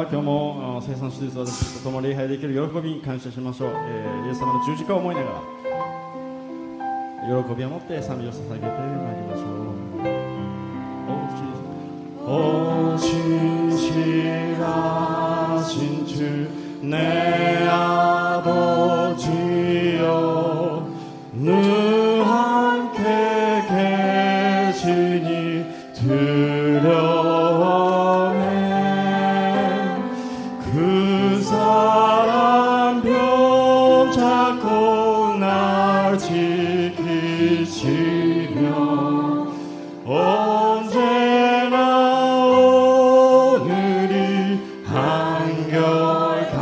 今日も生産手術私と共に礼拝できる喜びに感謝しましょう、イエス様の十字架を思いながら喜びを持って賛美を捧げてまいりましょう。오 신실하신 주 내 아버지여 늘 함께 계시니 두려워네. 그 사람 병잡고 날 지키시며 언제나 오늘이 한결같네.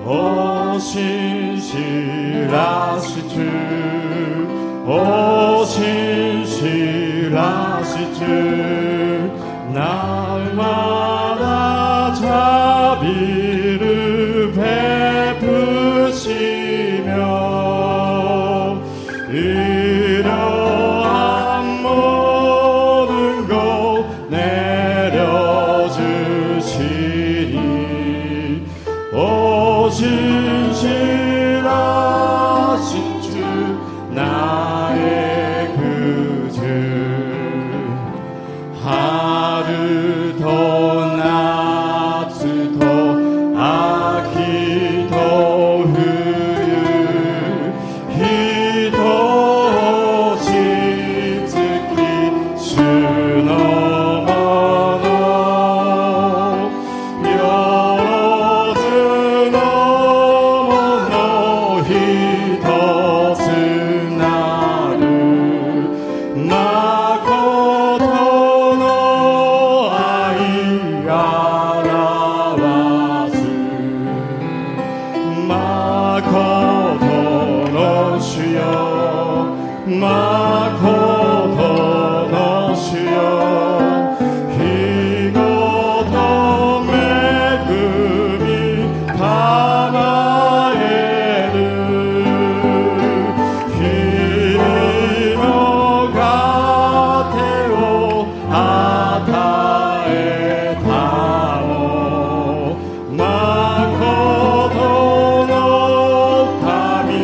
오 신실하신 주, 오 신실하신 주, 날마다 자비를 베푸시며 이러한 모든 것 내려주시니 오 신실하신 주 나의 구주. 하루도 낮도 아기도 후유히도 집특히 주 너머로 여러 주 너머 너희 덧은 나를 낳고도 너 아이 알아와주 낳고도 너 주여 낳고도 너 주여 희고도 매금이 바다에는 힘이며 가테오 아타에 다모 낳고도 너 감히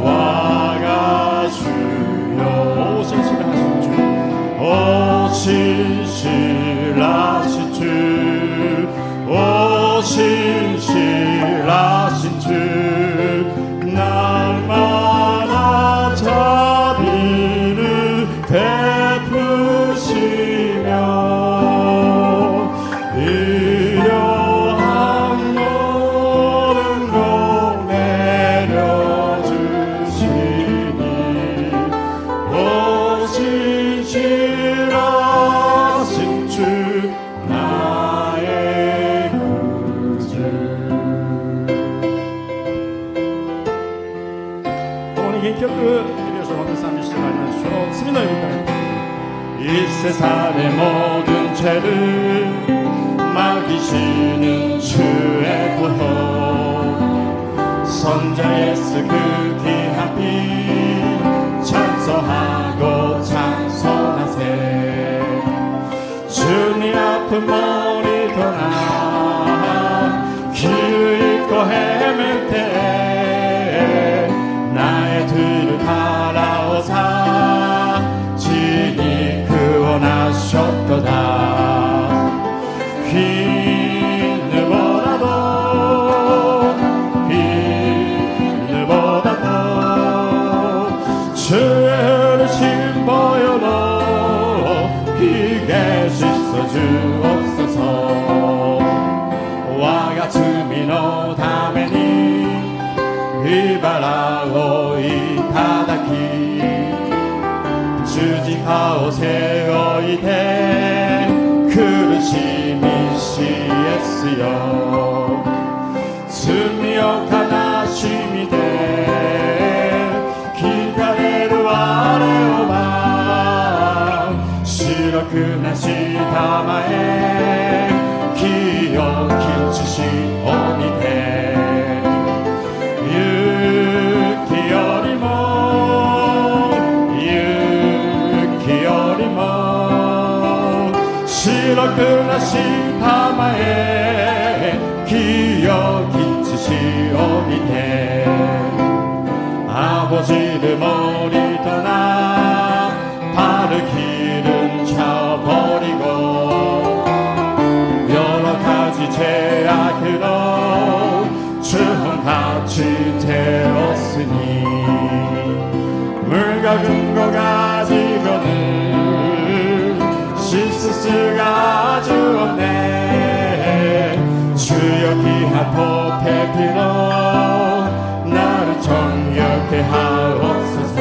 와가 주여. 오 신실하신 주, 오 신실하신 주, 오 신실하신 주, 날마다 자비를 베푸시며 이러한 모든 것 내려주시니 오 신실하신 주 나의 구주. 어머니 겐격을 드려서 오늘 삶이 시작하면서 스미너 입니다. 이 세상의 모든 죄를 맡기시는 주의 보혈 선자 예수 그 귀한 피 찬송하고 찬송하세. 주님 아픈 머리 떠나 길 잃고 헤맬 때 나의 뒤를 따라오사 진이 구원하셨도다. 휘느보다도 죄를 심보여도 귀게 씻어 주옵소서. 와가 주미노 다메니 이바라오 이타다키 주지카오 세오이데苦しみしえすよ。罪を悲しみで聞かれる我をば白くなしたまえ清き血潮を見て雪よりも白くな 하신 다마에 기억이 주시오니되 아버지를 멀리 떠나 발을 길은 차버리고 여러 가지 죄악으로 주홍같이 되었으니 물과 금고 가지고는 씻을 수가 아주 없네. 주여 귀한 보배 피로 나를 정욕해 하옵소서.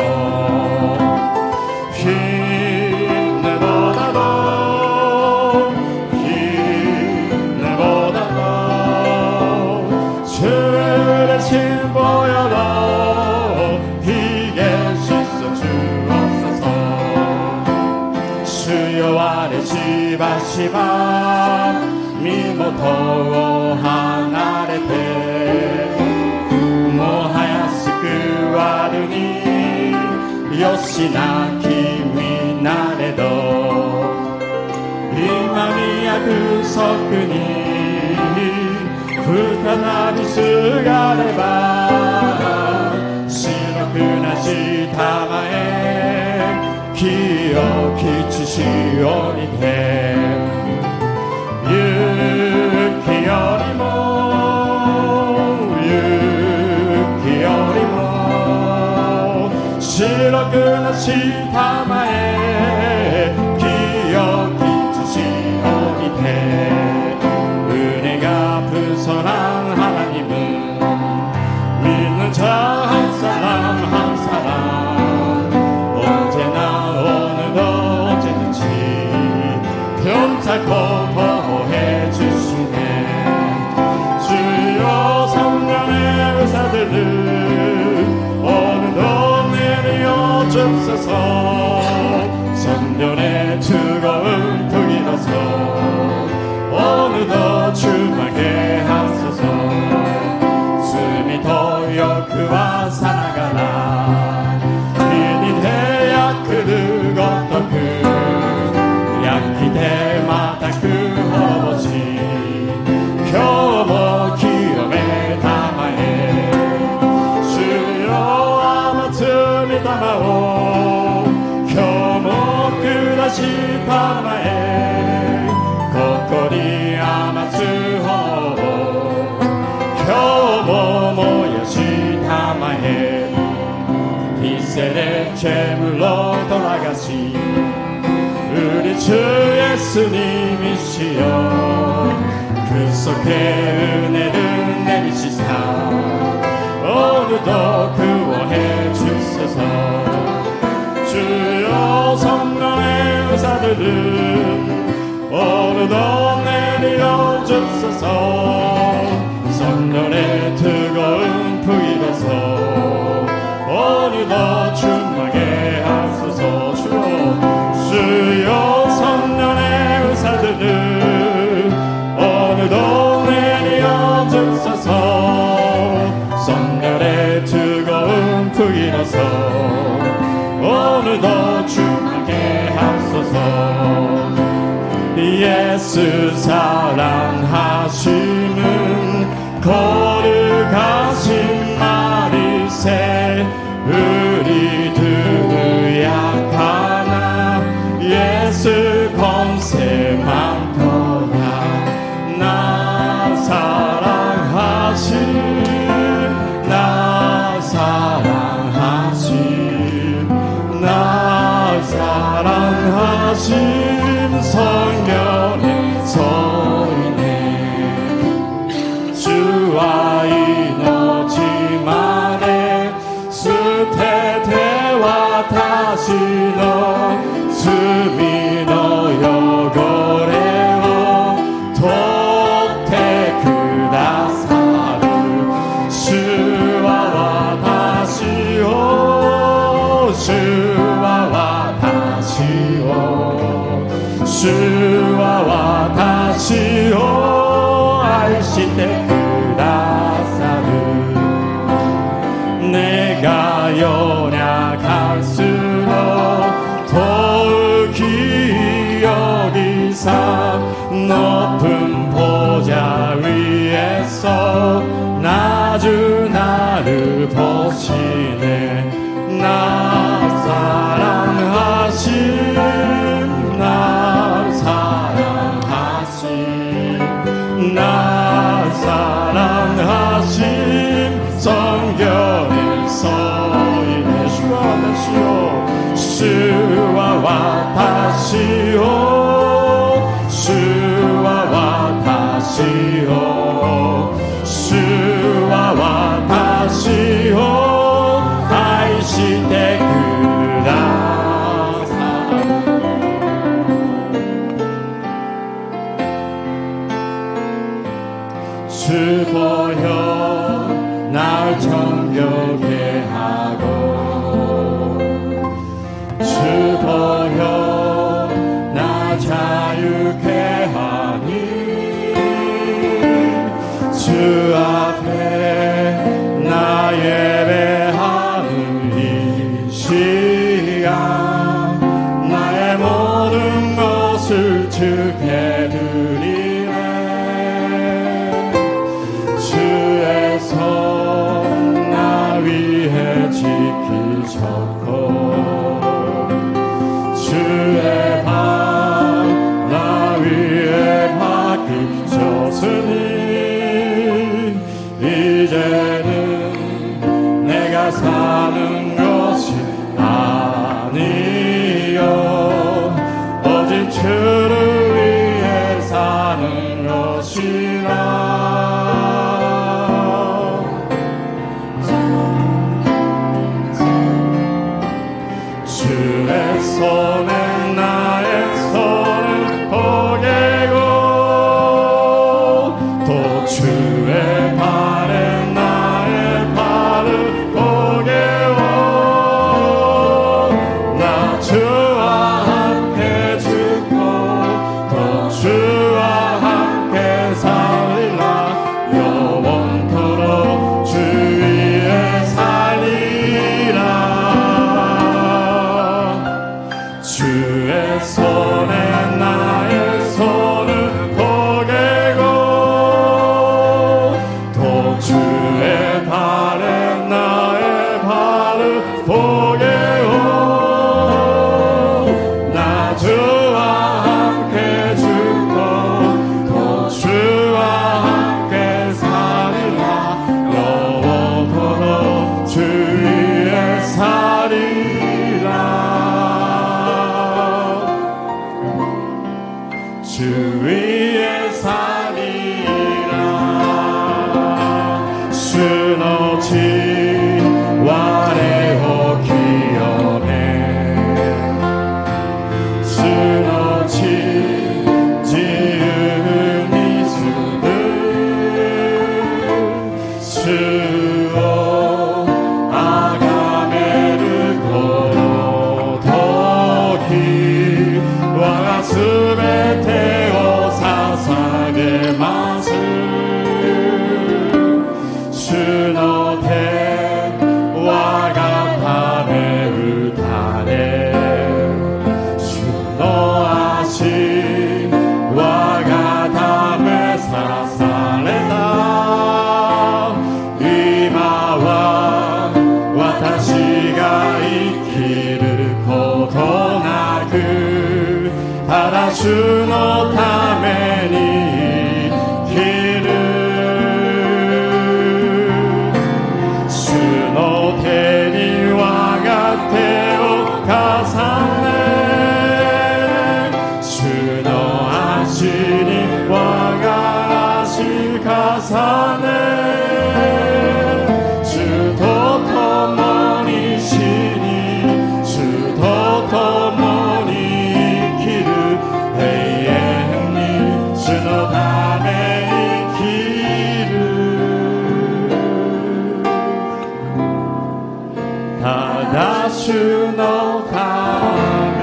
힘내보다도 주의 신 보여도 비게 씻어 주옵소서. 주여 아래 시바시바 미모토 하나레테 모하야스 그와르니 요시나 키미 나레도 이마미야 그석그니 후타나비 스가레바 시로크나시 다마에 기억이 주시오니데 유키요리모 시로크나시 다마에 기억이 주시오니데 은혜가 풍성한 하나님은 믿는 자 한 사람 한 사람 언제나 오늘도 언제든지 평살코 보호해 주시네. 주여 성령의 의사들을 오늘도 내려 주옵소서. 성령의 뜨거운 불이라서 오늘도 충만게 하소서. 숨이 도여 그와 살아가라. 이니 대야 그르고 또 그 양기 대마다 그 허버지 겨모 기업에 담아해. 주여 아마트미 담아오 겨모 그다시 담아해. 거거리 아마스호 겨모 모여시 담아해. 이세레 제물로 돌아가시 우리 주 예수님이시여 그 속에 은혜를 내리시사 오늘도 구원해 주소서. 주여 성령의 의사들은 오늘도 내려 주소서. 성령의 뜨거운 불이로서 오늘도 충만게 하소서. 주여 성령의 의사들은 오늘도 내려 주소서. 성령의 뜨거운 불이로서 오늘도 충만게 하소서. 예수 사랑하심은 거룩하신 마리세 우리들 약하나 예수 권세 많도다. 나 사랑하신 나 사랑하신 나 사랑하신 성령의 소리네. 주와 이노지만에 수태대와 다시노 수미노 요고레오 도태크다사루 주와와 다시오 주와와 다시오 주와와 다시오 아이시테 그다사루. 내가 연약할수록 더욱 기억이 사 너 보시네. 나 사랑하신, 나 사랑하신, 나 사랑하신 성결의 서인의 주와 다시오, 주와 와타시오, 주와 와타시오, 주와 와타시오, 아이시테 그라사. 주 보여 날 정결케 하고, 주 보여 나 자유케 하니, 주 앞에 나 예배하는 이 시간, 나의 모든 것을 주께 드리네. 주의 손 나 위에 지키셨고, 주의 발 나 위에 박히셨으니, 이제는 내가 사는 것이 아니요 오직 주를 위해 사는 것이라. 주의 손에 나의 손을 포개고, 또 주의 발에 나의 발을 포개고, 나 주와 함께 죽고 또 주와 함께 살리라. 영원토록 주 위에 살리라. 주의 손에 나의 손을 포개고, 또 주의 발에 나의 발을 포개고, 나 주와 함께 죽고 또 주와 함께 살리라. 영원토록 주 위에 살리라. 주 위에 살리라. 수노치 와레호 기여네, 수노치 지은 이수들, 수오 아가메르 고로토키 와가 스베테오 사사게 마스, 주노테 와가타메 우타네, 주노아시 와가타메 사사레다. 이마와 와타시가 이키르 고도나그 타다 주노 타메니 기르, 주노 테니 와가테오 가사네, 주노 아시니 와가시 가사네, 주도 토모니시니 주도 토모니 기르 헤이엔니 주노 다메 기르, 다다 주노 다메.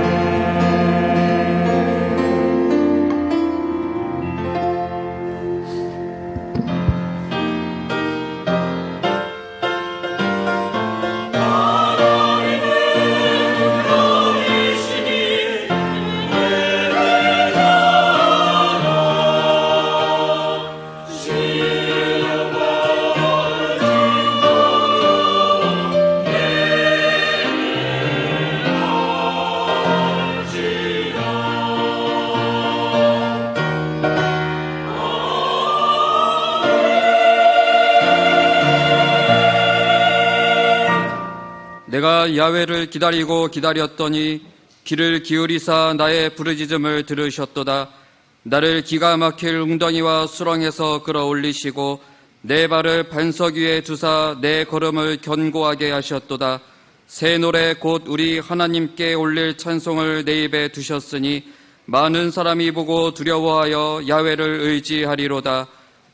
내가 야훼를 기다리고 기다렸더니 귀를 기울이사 나의 부르짖음을 들으셨도다. 나를 기가 막힐 웅덩이와 수렁에서 끌어올리시고 내 발을 반석 위에 두사 내 걸음을 견고하게 하셨도다. 새 노래 곧 우리 하나님께 올릴 찬송을 내 입에 두셨으니 많은 사람이 보고 두려워하여 야훼를 의지하리로다.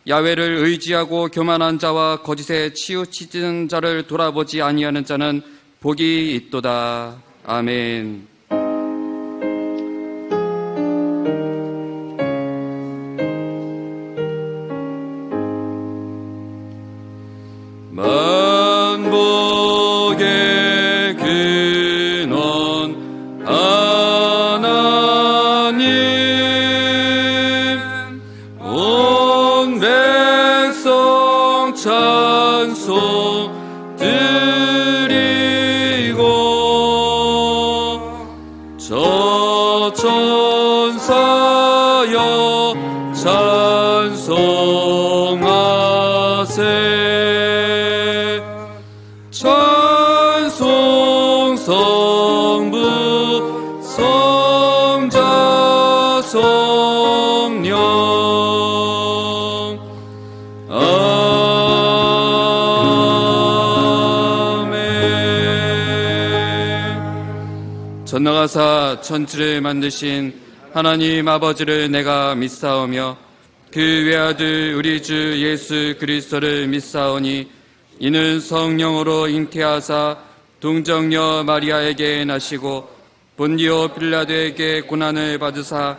야훼를 의지하고 교만한 자와 거짓에 치우치는 자를 돌아보지 아니하는 자는 복이 있도다. 아멘. 만복의 근원 하나님, 온 백성 찬송 드리고 저 천사여 찬송하세. 찬송 성부 성자 성령. 아멘. 전능하사 천지를 만드신 하나님 아버지를 내가 믿사오며 그 외아들 우리 주 예수 그리스도를 믿사오니 이는 성령으로 잉태하사 동정녀 마리아에게 나시고 본디오 빌라도에게 고난을 받으사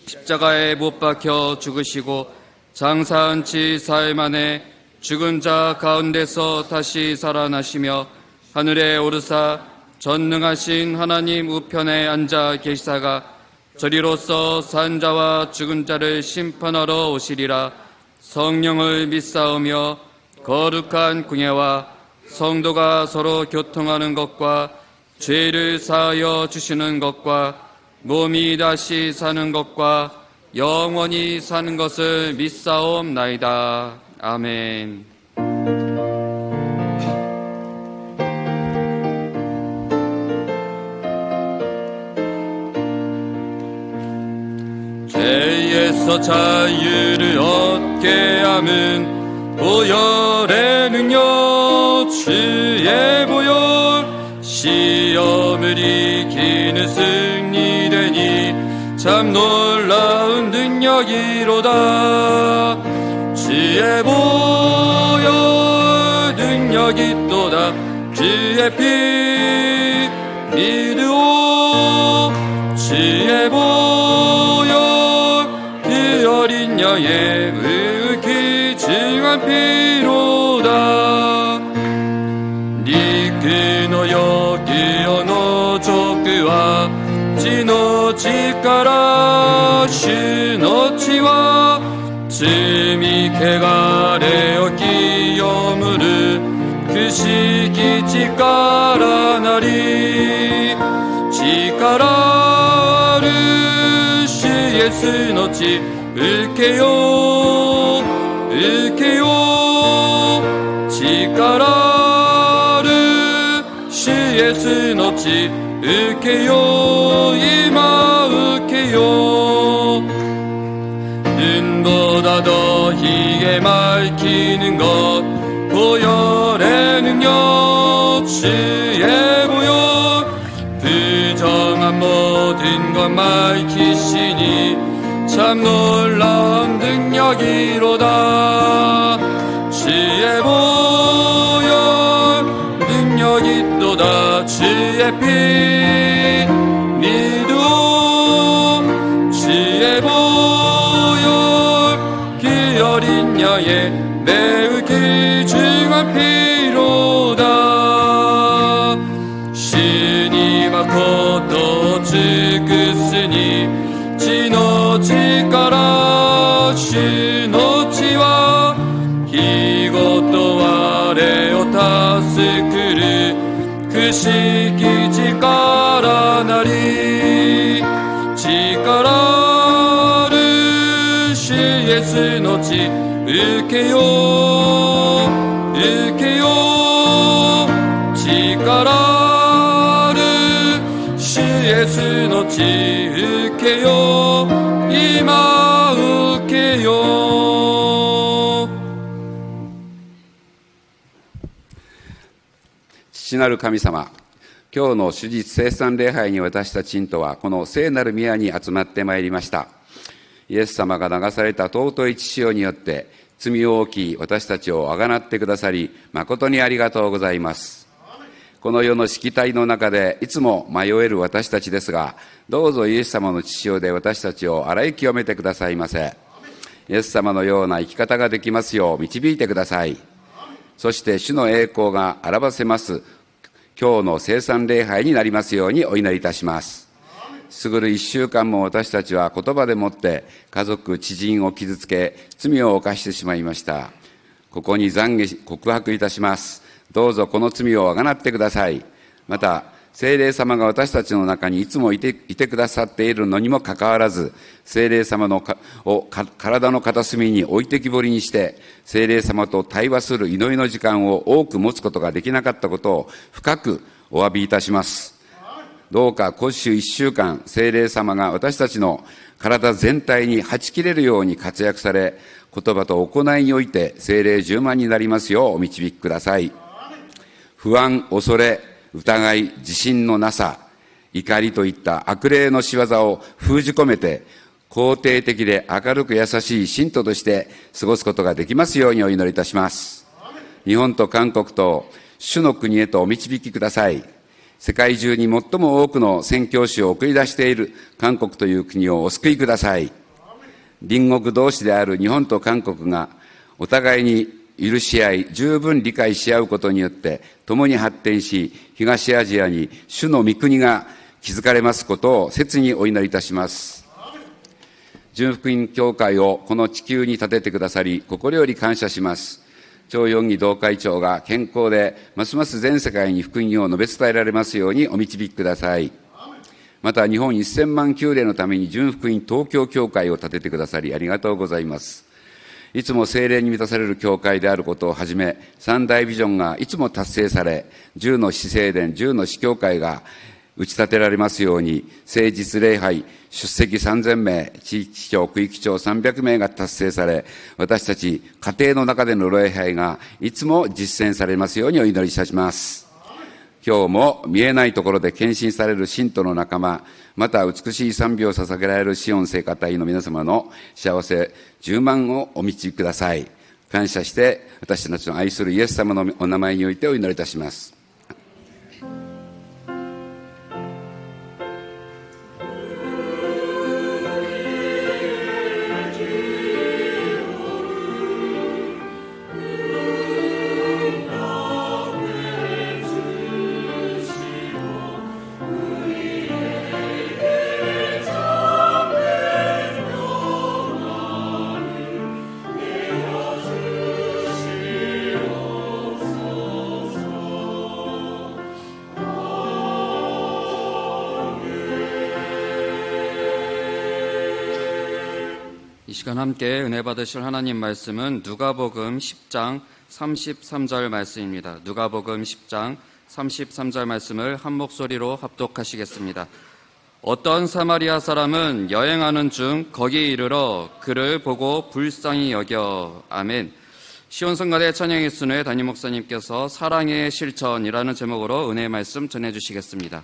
십자가에 못 박혀 죽으시고 장사한 지 사흘 만에 죽은 자 가운데서 다시 살아나시며 하늘에 오르사 전능하신 하나님 우편에 앉아 계시다가 저리로서 산 자와 죽은 자를 심판하러 오시리라. 성령을 믿사오며 거룩한 궁예와 성도가 서로 교통하는 것과 죄를 사하여 주시는 것과 몸이 다시 사는 것과 영원히 사는 것을 믿사옵나이다. 아멘. 죄에서 자유를 얻게 함은 보혈의 능력, 주의 보혈, 시험을 이기는 승리되니 참 놀라운 능력이로다. 주의 보혈 능력이 또다. 주의 피 믿으오. 주의 보혈 그 어린 양의 귀중한 피로다. 니 그너여 기어노 조그와 지노치까라 시노치와 즈미케가레어 기여무르 그 시기 치까라나리 치까라르 시예스노치 을케요 을케요 치까라르 시예스노치 을케요 이마 을케요. 눈보다 더 희게 밝히는 것 보혈의 능력 주의 보혈 부정한 모든 것 밝히시니 참 놀라운 능력이로다. 주의 보혈 능력이 또다. 주의 피 믿음 주의 보혈 그 어린 양의 매우 귀중한 피로다. 신이 받고 또 죽으시니 지노치까라 시노치와 이것도 아래요 타스크르 그 시기 지까라나리 지까라르 시예스노치 을케요 을케요 지까라 지을게요 임하을게요.父なる神様、今日の主日聖餐礼拝に私たち信徒はこの聖なる宮に集まってまいりました。イエス様が流された尊い血潮によって罪大きい私たちをあがなってくださり、誠にありがとうございます。この世のしきたりの中でいつも迷える私たちですが、どうぞイエス様の血潮で私たちを洗い清めてくださいませ。イエス様のような生き方ができますよう導いてください。そして主の栄光が表せます今日の聖餐礼拝になりますようにお祈りいたします。過ぐる一週間も私たちは言葉でもって家族、知人を傷つけ、罪を犯してしまいました。ここに懺悔告白いたします。どうぞこの罪をあがなってください。また、聖霊様が私たちの中にいつもいてくださっているのにもかかわらず、聖霊様を体の片隅に置いてきぼりにして、聖霊様と対話する祈りの時間を多く持つことができなかったことを深くお詫びいたします。どうか今週1週間、聖霊様が私たちの体全体にはち切れるように活躍され、言葉と行いにおいて聖霊充満になりますようお導きください。不安、恐れ、疑い、自信のなさ、怒りといった悪霊の仕業を封じ込めて、肯定的で明るく優しい信徒として過ごすことができますようにお祈りいたします。日本と韓国と主の国へとお導きください。世界中に最も多くの宣教師を送り出している韓国という国をお救いください。隣国同士である日本と韓国がお互いに許し合い、十分理解し合うことによって、共に発展し、東アジアに主の御国が築かれますことを切にお祈りいたします。純福音教会をこの地球に立ててくださり、心より感謝します。張四義同会長が健康で、ますます全世界に福音を述べ伝えられますようにお導きください。また、日本1000万旧礼のために純福音東京教会を立ててくださり、ありがとうございます。いつも聖霊に満たされる教会であることをはじめ、三大ビジョンがいつも達成され、10の司聖殿、10の司教会が打ち立てられますように、誠実礼拝、出席3000名、地域長、区域長300名が達成され、私たち家庭の中での礼拝がいつも実践されますようにお祈りいたします。今日も見えないところで献身される信徒の仲間、また美しい賛美を捧げられるシオン聖歌隊の皆様の幸せ、充満をお導きください。感謝して私たちの愛するイエス様のお名前においてお祈りいたします。이 시간 함께 은혜 받으실 하나님 말씀은 누가복음 10장 33절 말씀입니다. 누가복음 10장 33절 말씀을 한 목소리로 합독하시겠습니다. 어떤 사마리아 사람은 여행하는 중 거기 이르러 그를 보고 불쌍히 여겨. 아멘. 시온성가대 찬양일순회 담임 목사님께서 사랑의 실천이라는 제목으로 은혜의 말씀 전해주시겠습니다.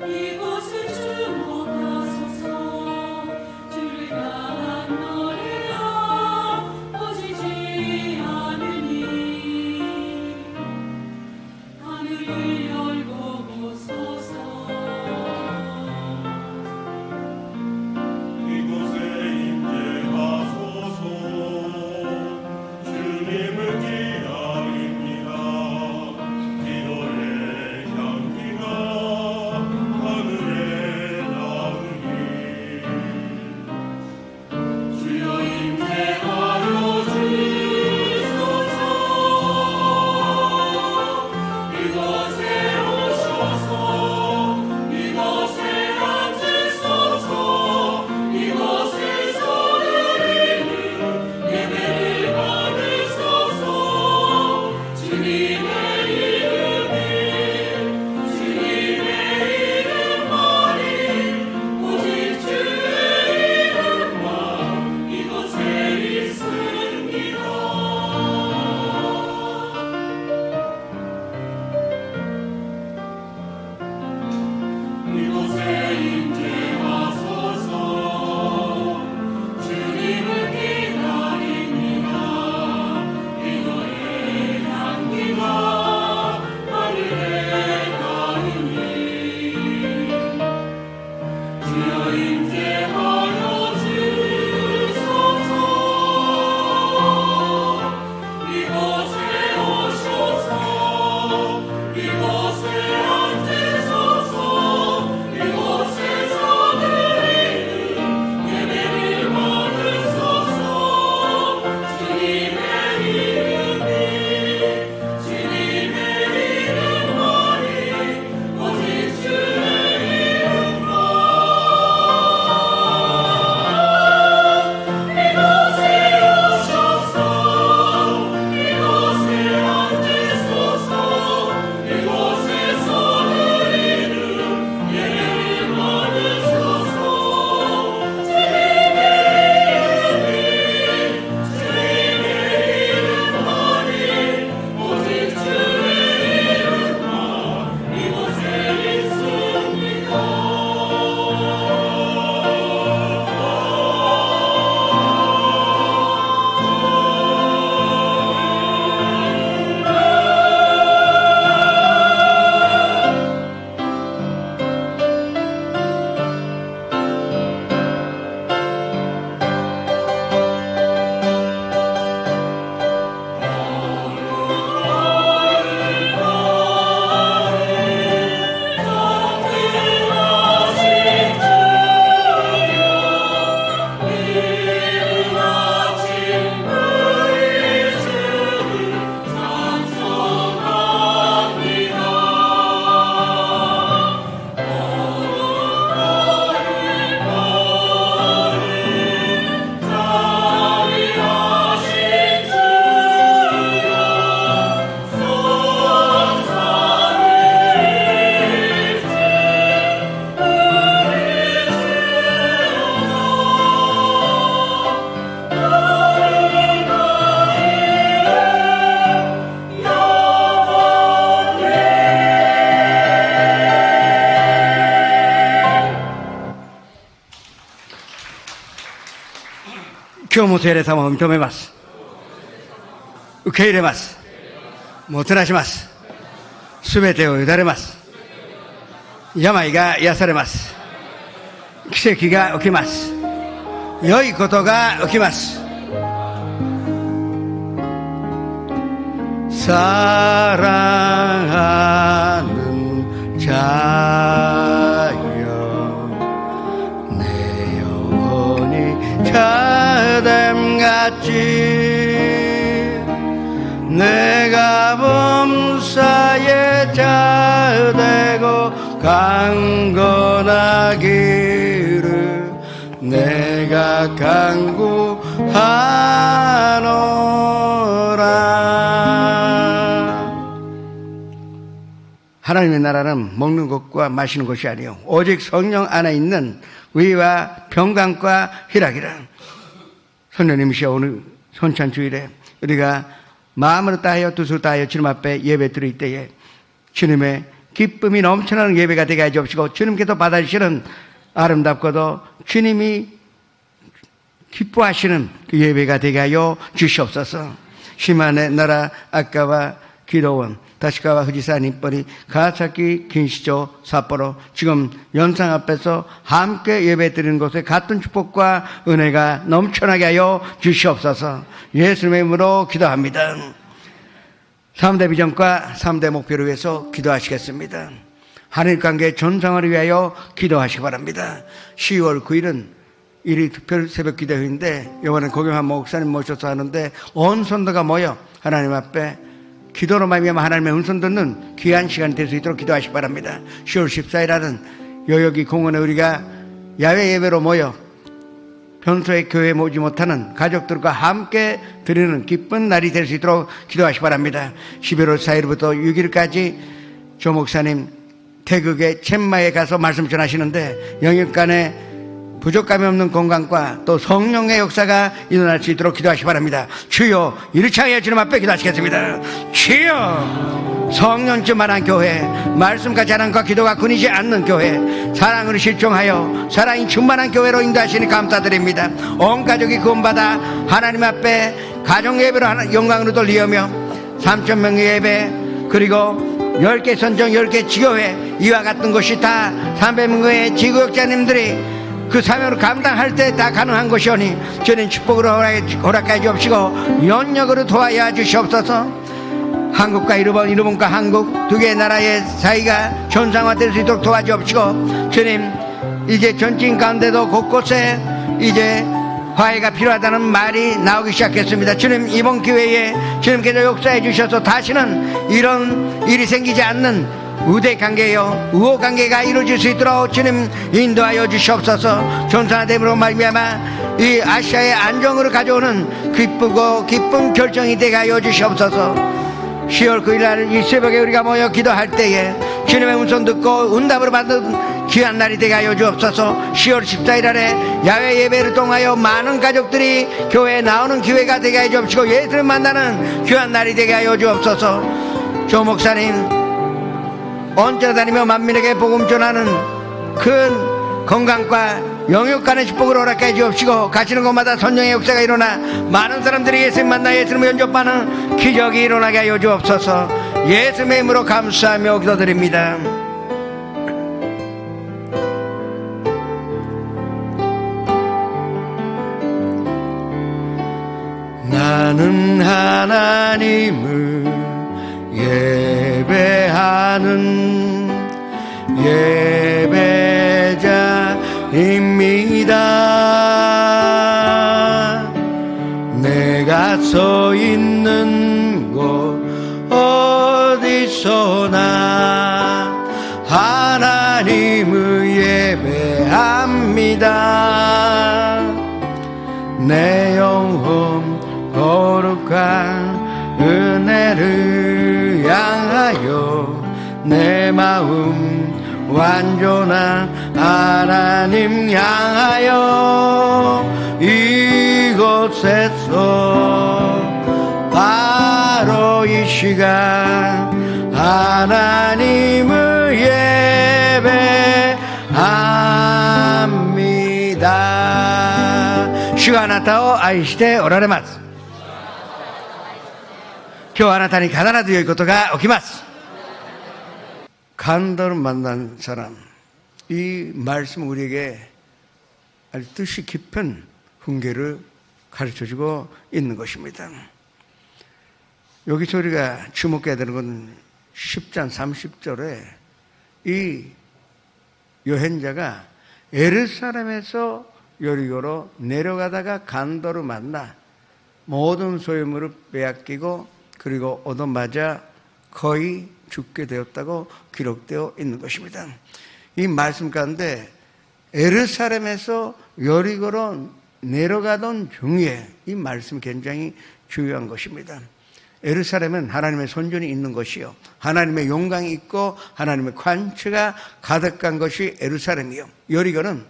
이곳을 주목하소서 주를 향한 너를 も聖霊様を認めます。受け入れます。もてなします。すべてを委ねます。病が癒されます。奇跡が起きます。良いことが起きます。사랑하는 자여 내 영혼이 자됨같이 내가 범사에 자되고 강건하기를 내가 간구하노라. 하나님의 나라는 먹는 것과 마시는 것이 아니요 오직 성령 안에 있는 의와 평강과 희락이라. 선녀님이시여 오늘 손찬주일에 우리가 마음으로 다하여 뜻으로 다하여 주님 앞에 예배 드릴 때에 주님의 기쁨이 넘쳐나는 예배가 되게 하여 주옵시고 주님께서 받아주시는 아름답고도 주님이 기뻐하시는 그 예배가 되게 하여 주시옵소서. 시만의 나라 아까와 기도원 다시카와 후지사님뻘이 가사키 긴시조 삿포로 지금 연상 앞에서 함께 예배드리는 곳에 같은 축복과 은혜가 넘쳐나게 하여 주시옵소서. 예수님의 이름으로 기도합니다. 3대 비전과 3대 목표를 위해서 기도하시겠습니다. 한일관계 전상을 위하여 기도하시기 바랍니다. 10월 9일은 일이 특별 새벽 기도회인데 이번에 고경한 목사님 모셔서 하는데 온 성도가 모여 하나님 앞에 기도로 말미암아 하나님의 음성 듣는 귀한 시간이 될 수 있도록 기도하시기 바랍니다. 10월 14일 하는 여기 공원에 우리가 야외 예배로 모여 평소에 교회에 모지 못하는 가족들과 함께 드리는 기쁜 날이 될 수 있도록 기도하시기 바랍니다. 11월 4일부터 6일까지 조 목사님 태극의 첸마에 가서 말씀 전하시는데 영육간에 부족감이 없는 건강과 또 성령의 역사가 일어날 수 있도록 기도하시기 바랍니다. 주여 이를 향하여 주님 앞에 기도하시겠습니다. 주여 성령쯤만한 교회, 말씀과 자랑과 기도가 끊이지 않는 교회, 사랑으로 실종하여 사랑이 충만한 교회로 인도하시니 감사드립니다. 온 가족이 구원받아 하나님 앞에 가정예배로 영광으로 돌리며 3,000명의 예배 그리고 10개 선정 10개 지교회 이와 같은 것이 다 300명의 지구역자님들이 그 사명을 감당할 때 다 가능한 것이오니 주님 축복으로 허락해 주옵시고 연력으로 도와야 주시옵소서. 한국과 일본과 한국 두 개의 나라의 사이가 전상화될 수 있도록 도와주옵시고 주님 이제 전진 가운데도 곳곳에 이제 화해가 필요하다는 말이 나오기 시작했습니다. 주님 이번 기회에 주님께서 역사해 주셔서 다시는 이런 일이 생기지 않는 우대관계요 우호관계가 이루어질 수 있도록 주님 인도하여 주시옵소서. 전산화됨으로 말미암아 이 아시아의 안정으로 가져오는 기쁘고 기쁜 결정이 되게 하여 주시옵소서. 10월 9일날 이 새벽에 우리가 모여 기도할 때에 주님의 음성 듣고 응답으로 받는 귀한 날이 되게 하여 주옵소서. 10월 14일날에 야외 예배를 통하여 많은 가족들이 교회에 나오는 기회가 되게 하여 주옵시고 예수를 만나는 귀한 날이 되게 하여 주옵소서. 조 목사님 언제나 다니며 만민에게 복음 전하는 큰 건강과 영육간의 축복을 허락해 주옵시고 가시는 곳마다 성령의 역사가 일어나 많은 사람들이 예수님 만나 예수님을 영접하는 기적이 일어나게 하여 주옵소서. 예수님의 이름으로 감사하며 기도드립니다. 나는 하나님을 예배하는 예배자입니다. 내가 서 있는 곳 어디서나 하나님을 예배합니다. 내 영혼 거룩한 은혜를 향하여 내 마음 완전한 하나님 향하여 이곳에서 바로 이 시간 하나님을 예배합니다. 시간 あなたを愛しておられます。今日あなたに必ず良いことが起きます。 간도를 만난 사람, 이 말씀 우리에게 아주 뜻이 깊은 훈계를 가르쳐주고 있는 것입니다. 여기서 우리가 주목해야 되는 건 10장 30절에 이 여행자가 예루살렘에서 여리고로 내려가다가 간도를 만나 모든 소유물을 빼앗기고 그리고 얻어맞아 거의 죽게 되었다고 기록되어 있는 것입니다. 이 말씀 가운데 예루살렘에서 여리고로 내려가던 중에 이 말씀이 굉장히 중요한 것입니다. 예루살렘은 하나님의 손전이 있는 것이요, 하나님의 영광이 있고 하나님의 관처가 가득한 것이 예루살렘이요, 여리고는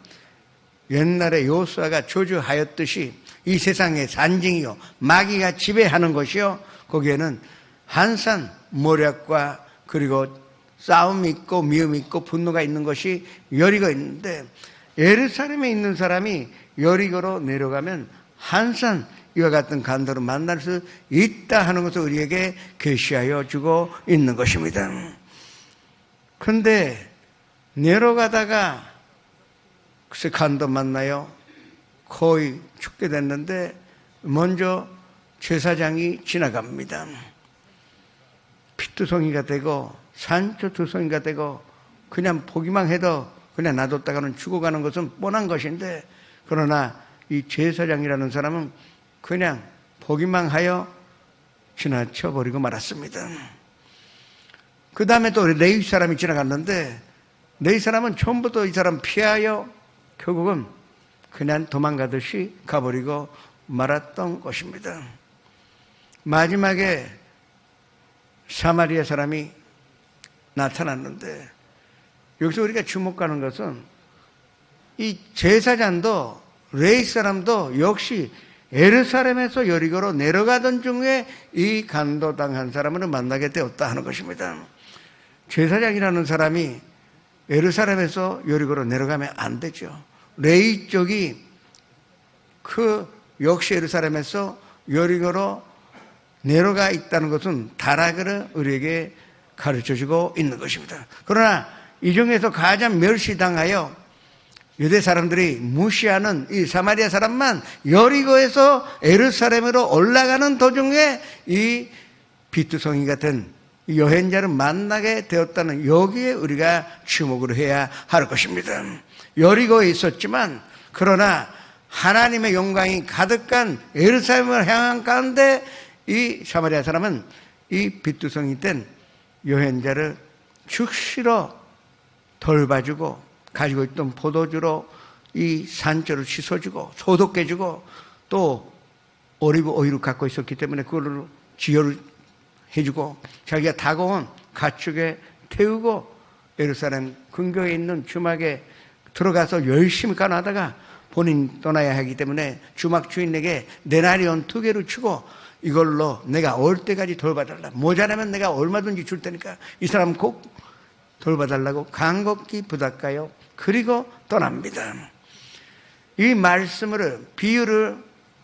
옛날에 요수아가 저주하였듯이 이 세상의 산증이요, 마귀가 지배하는 것이요, 거기에는 한산 모략과 그리고 싸움이 있고 미움이 있고 분노가 있는 것이 여리고 있는데, 예루살렘에 있는 사람이 여리고로 내려가면 한산 이와 같은 간도를 만날 수 있다 하는 것을 우리에게 계시하여 주고 있는 것입니다. 그런데 내려가다가 글쎄 간도 만나요. 거의 죽게 됐는데 먼저 제사장이 지나갑니다. 피투성이가 되고 산초투성이가 되고 그냥 보기만 해도 그냥 놔뒀다가는 죽어가는 것은 뻔한 것인데, 그러나 이 제사장이라는 사람은 그냥 보기만 하여 지나쳐버리고 말았습니다. 그 다음에 또 레위 사람이 지나갔는데, 레위 사람은 처음부터 이 사람 피하여 결국은 그냥 도망가듯이 가버리고 말았던 것입니다. 마지막에 사마리아 사람이 나타났는데, 여기서 우리가 주목하는 것은 이 제사장도 레위 사람도 역시 예루살렘에서 여리고로 내려가던 중에 이 간도당한 사람을 만나게 되었다 하는 것입니다. 제사장이라는 사람이 예루살렘에서 여리고로 내려가면 안 되죠. 레위 쪽이 역시 예루살렘에서 여리고로 내려가 있다는 것은 다락을 우리에게 가르쳐주고 있는 것입니다. 그러나 이 중에서 가장 멸시당하여 유대 사람들이 무시하는 이 사마리아 사람만 여리고에서 예루살렘으로 올라가는 도중에 이 비투성이 같은 여행자를 만나게 되었다는, 여기에 우리가 주목을 해야 할 것입니다. 여리고에 있었지만 그러나 하나님의 영광이 가득한 예루살렘을 향한 가운데 이 사마리아 사람은 이 비투성이 된 여행자를 즉시로 돌봐주고 가지고 있던 포도주로 이 산초를 씻어주고 소독해주고, 또 오리브 오일을 갖고 있었기 때문에 그걸로 지혈을 해주고 자기가 타고 온 가축에 태우고 예루살렘 근교에 있는 주막에 들어가서 열심히 간하다가 본인 떠나야 하기 때문에 주막 주인에게 데나리온 2개를 주고 이걸로 내가 올 때까지 돌봐달라, 모자라면 내가 얼마든지 줄 테니까 이 사람 꼭 돌봐달라고 간곡히 부탁하여 그리고 떠납니다. 이 말씀을, 비유를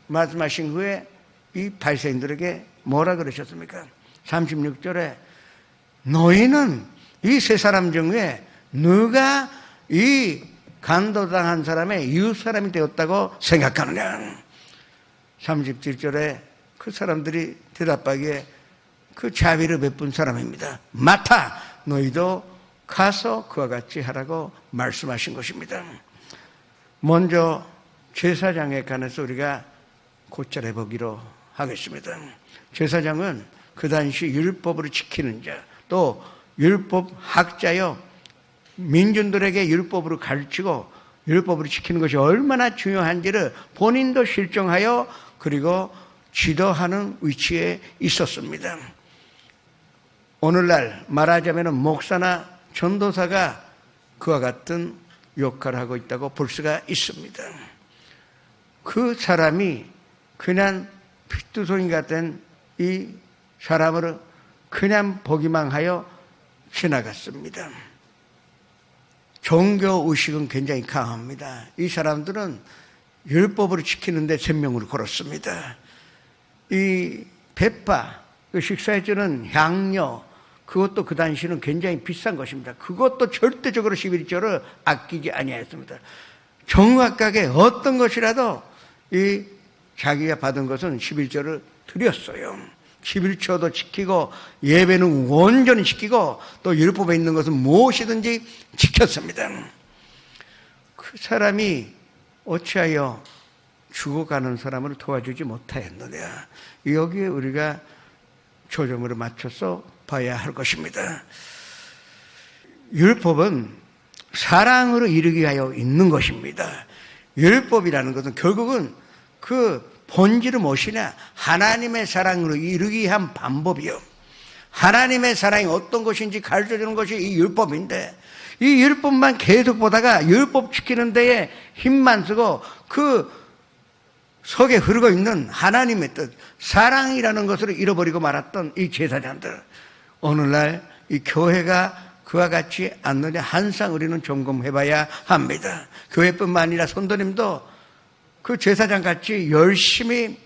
말씀하신 후에 이 바리새인들에게 뭐라 그러셨습니까? 36절에 너희는 이 세 사람 중에 누가 이 간도당한 사람의 이웃 사람이 되었다고 생각하느냐? 37절에 그 사람들이 대답하기에 그 자비를 베푼 사람입니다. 마타, 너희도 가서 그와 같이 하라고 말씀하신 것입니다. 먼저 제사장에 관해서 우리가 고찰해 보기로 하겠습니다. 제사장은 그 당시 율법을 지키는 자, 또 율법학자요, 민중들에게 율법으로 가르치고 율법으로 지키는 것이 얼마나 중요한지를 본인도 실정하여 그리고 지도하는 위치에 있었습니다. 오늘날 말하자면 목사나 전도사가 그와 같은 역할을 하고 있다고 볼 수가 있습니다. 그 사람이 그냥 피투성이 같은 이 사람을 그냥 보기만 하여 지나갔습니다. 종교의식은 굉장히 강합니다. 이 사람들은 율법으로 지키는데 생명을 걸었습니다. 이 배파, 그 식사에 주는 향료, 그것도 그 당시는 굉장히 비싼 것입니다. 그것도 절대적으로 11조를 아끼지 아니하였습니다. 정확하게 어떤 것이라도 이 자기가 받은 것은 11조를 드렸어요. 11조도 지키고 예배는 온전히 지키고 또 율법에 있는 것은 무엇이든지 지켰습니다. 그 사람이 어찌하여 죽어가는 사람을 도와주지 못하였느냐. 여기에 우리가 초점을 맞춰서 봐야 할 것입니다. 율법은 사랑으로 이르기 위하여 있는 것입니다. 율법이라는 것은 결국은 그 본질은 무엇이냐? 하나님의 사랑으로 이르기 위한 방법이요. 하나님의 사랑이 어떤 것인지 가르쳐주는 것이 이 율법인데, 이 율법만 계속 보다가 율법 지키는 데에 힘만 쓰고 그 속에 흐르고 있는 하나님의 뜻, 사랑이라는 것을 잃어버리고 말았던 이 제사장들, 오늘날 이 교회가 그와 같지 않느냐 항상 우리는 점검해봐야 합니다. 교회뿐만 아니라 성도님도 그 제사장같이 열심히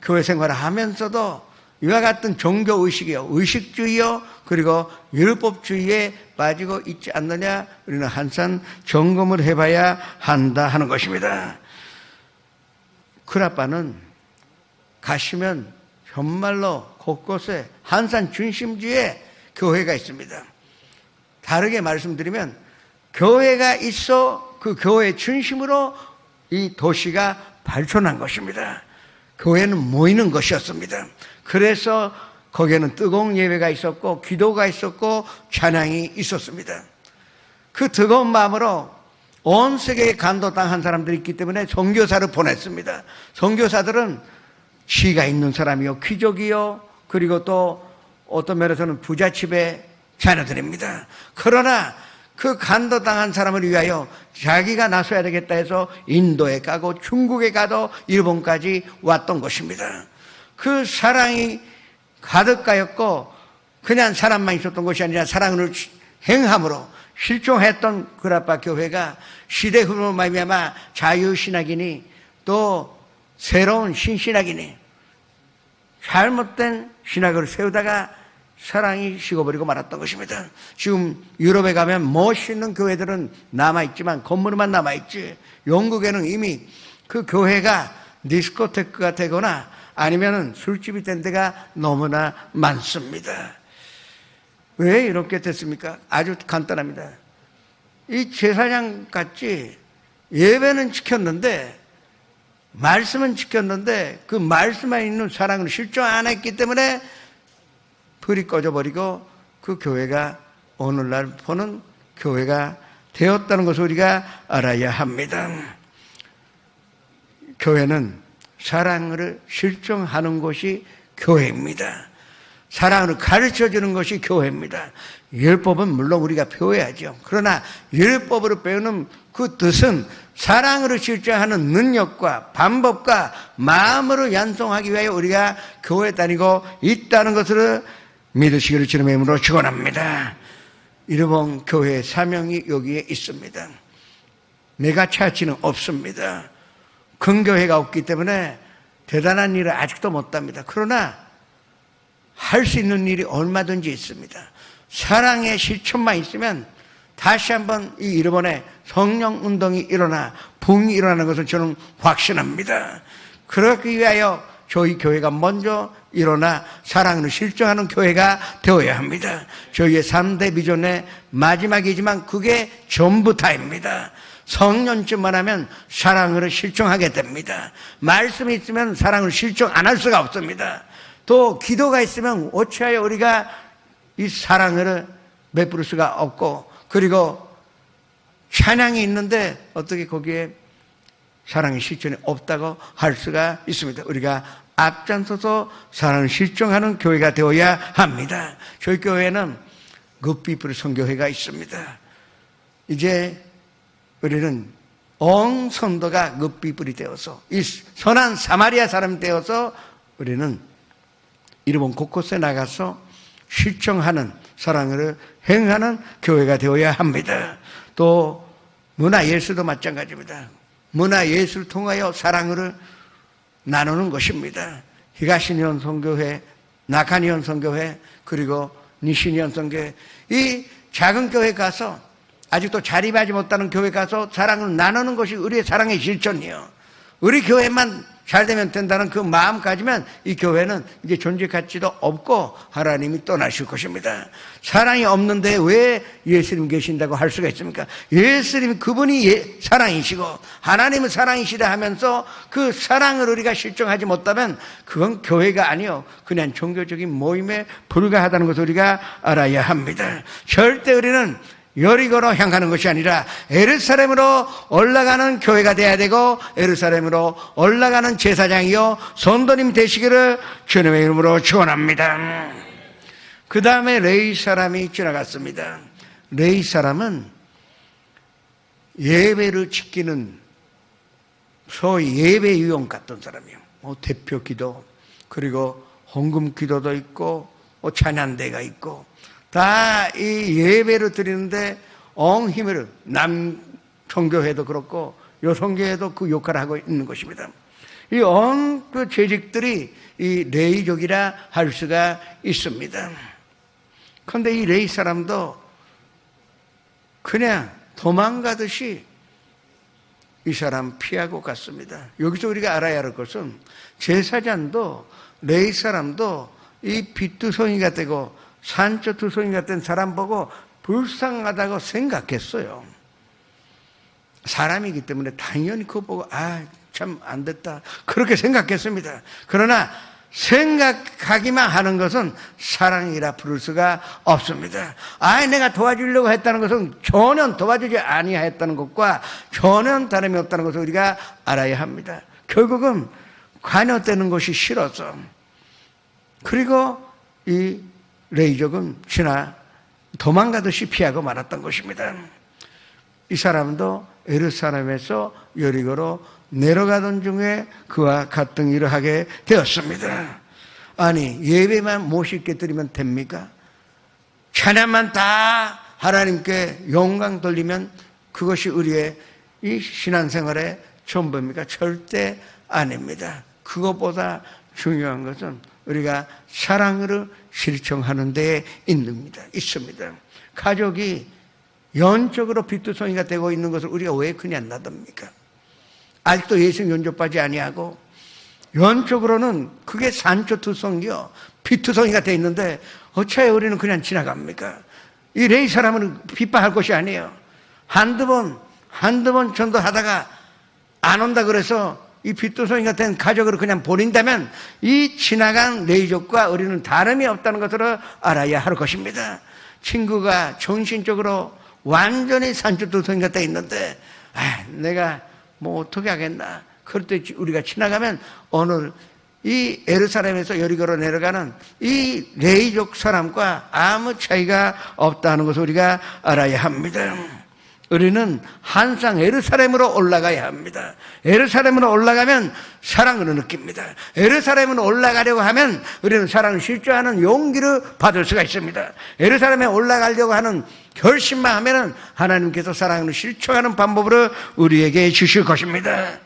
교회 생활을 하면서도 이와 같은 종교의식이요, 의식주의요, 그리고 율법주의에 빠지고 있지 않느냐, 우리는 항상 점검을 해봐야 한다 하는 것입니다. 크라빠는 가시면 정말로 곳곳에 한산 중심지에 교회가 있습니다. 다르게 말씀드리면 교회가 있어 그 교회 중심으로 이 도시가 발전한 것입니다. 교회는 모이는 것이었습니다. 그래서 거기에는 뜨거운 예배가 있었고 기도가 있었고 찬양이 있었습니다. 그 뜨거운 마음으로 온 세계에 간도당한 사람들이 있기 때문에 선교사를 보냈습니다. 선교사들은 지위가 있는 사람이요, 귀족이요, 그리고 또 어떤 면에서는 부잣집의 자녀들입니다. 그러나 그 간도당한 사람을 위하여 자기가 나서야 되겠다 해서 인도에 가고 중국에 가도 일본까지 왔던 것입니다. 그 사랑이 가득가였고 그냥 사람만 있었던 것이 아니라 사랑을 행함으로 실종했던 그라빠 교회가 시대 흐름으로 말미암아 자유신학이니 또 새로운 신신학이니 잘못된 신학을 세우다가 사랑이 식어버리고 말았던 것입니다. 지금 유럽에 가면 멋있는 교회들은 남아있지만 건물만 남아있지, 영국에는 이미 그 교회가 디스코테크가 되거나 아니면은 술집이 된 데가 너무나 많습니다. 왜 이렇게 됐습니까? 아주 간단합니다. 이 제사장 같이 예배는 지켰는데, 말씀은 지켰는데 그 말씀에 있는 사랑을 실종 안 했기 때문에 불이 꺼져버리고 그 교회가 오늘날 보는 교회가 되었다는 것을 우리가 알아야 합니다. 교회는 사랑을 실종하는 것이 교회입니다. 사랑을 가르쳐주는 것이 교회입니다. 율법은 물론 우리가 배워야죠. 그러나 율법으로 배우는 그 뜻은 사랑으로 실천하는 능력과 방법과 마음으로 연성하기 위하여 우리가 교회에 다니고 있다는 것을 믿으시기를 주님의 이름으로 축원합니다. 일본 교회의 사명이 여기에 있습니다. 메가처치는 없습니다. 큰 교회가 없기 때문에 대단한 일을 아직도 못합니다. 그러나 할 수 있는 일이 얼마든지 있습니다. 사랑의 실천만 있으면 다시 한번 이 일본에 성령운동이 일어나 붕이 일어나는 것을 저는 확신합니다. 그러기 위하여 저희 교회가 먼저 일어나 사랑을 실천하는 교회가 되어야 합니다. 저희의 3대 비전의 마지막이지만 그게 전부 다입니다. 성년쯤만 하면 사랑을 실천하게 됩니다. 말씀이 있으면 사랑을 실천 안 할 수가 없습니다. 또 기도가 있으면 어찌하여 우리가 이 사랑을 베풀 수가 없고, 그리고 찬양이 있는데 어떻게 거기에 사랑의 실천이 없다고 할 수가 있습니다. 우리가 앞장서서 사랑을 실천하는 교회가 되어야 합니다. 저희 교회는 굿피플 선교회가 있습니다. 이제 우리는 온 성도가 굿피플이 되어서 이 선한 사마리아 사람이 되어서 우리는 일본 곳곳에 나가서 실천하는 사랑을 행하는 교회가 되어야 합니다. 또 문화 예술도 마찬가지입니다. 문화 예술을 통하여 사랑을 나누는 것입니다. 히가시니온 선교회, 나카니온 선교회, 그리고 니시니온 선교회, 이 작은 교회 가서 아직도 자립하지 못하는 교회 가서 사랑을 나누는 것이 우리의 사랑의 실천이요. 우리 교회만 잘 되면 된다는 그 마음 가지면 이 교회는 이제 존재 가치도 없고 하나님이 떠나실 것입니다. 사랑이 없는데 왜 예수님 계신다고 할 수가 있습니까? 예수님 그분이 사랑이시고 하나님은 사랑이시라 하면서 그 사랑을 우리가 실정하지 못하면 그건 교회가 아니요, 그냥 종교적인 모임에 불과하다는 것을 우리가 알아야 합니다. 절대 우리는 여리고로 향하는 것이 아니라 예루살렘으로 올라가는 교회가 되어야 되고 예루살렘으로 올라가는 제사장이요 성도님 되시기를 주님의 이름으로 축원합니다. 그 다음에 레위 사람이 지나갔습니다. 레위 사람은 예배를 지키는 소위 예배 유형 같은 사람이에요. 대표 기도, 그리고 헌금 기도도 있고 찬양대가 있고 다 이 예배를 드리는데 온 힘을, 남 성교회도 그렇고 여성교회도 그 역할을 하고 있는 것입니다. 이 온 그 재직들이 이 레위족이라 할 수가 있습니다. 그런데 이 레위 사람도 그냥 도망가듯이 이 사람 피하고 갔습니다. 여기서 우리가 알아야 할 것은 제사장도 레위 사람도 이 빚두성이가 되고 산초두성이가 된 사람 보고 불쌍하다고 생각했어요. 사람이기 때문에 당연히 그거 보고 참 안 됐다 그렇게 생각했습니다. 그러나 생각하기만 하는 것은 사랑이라 부를 수가 없습니다. 내가 도와주려고 했다는 것은 전혀 도와주지 아니했다는 것과 전혀 다름이 없다는 것을 우리가 알아야 합니다. 결국은 관여되는 것이 싫어서, 그리고 이 레위족은 도망가듯이 피하고 말았던 것입니다. 이 사람도 예루살렘에서 여리고로 내려가던 중에 그와 같은 일을 하게 되었습니다. 아니, 예배만 멋있게 드리면 됩니까? 찬양만 다 하나님께 영광 돌리면 그것이 우리의 이 신앙생활의 전부입니까? 절대 아닙니다. 그것보다 중요한 것은 우리가 사랑을 실천하는 데에 있습니다. 가족이 영적으로 빚두성이가 되고 있는 것을 우리가 왜 그냥 놔둡니까? 아직도 예수님 영접하지 아니하고 영적으로는 그게 산초두성이요 빚두성이가 되어 있는데 어차피 우리는 그냥 지나갑니까? 이 레위 사람은 빚파할 것이 아니에요. 한두 번 전도하다가 안 온다 그래서 이 빚두성이가 된 가족을 그냥 버린다면 이 지나간 레위족과 우리는 다름이 없다는 것을 알아야 할 것입니다. 친구가 정신적으로 완전히 산초두성이가 되어 있는데 내가 뭐 어떻게 하겠나, 그럴 때 우리가 지나가면 오늘 이 예루살렘에서 여리고로 내려가는 이 레위족 사람과 아무 차이가 없다는 것을 우리가 알아야 합니다. 우리는 항상 예루살렘으로 올라가야 합니다. 예루살렘으로 올라가면 사랑을 느낍니다. 예루살렘으로 올라가려고 하면 우리는 사랑을 실조하는 용기를 받을 수가 있습니다. 예루살렘에 올라가려고 하는 결심만 하면 하나님께서 사랑을 실천하는 방법을 우리에게 주실 것입니다.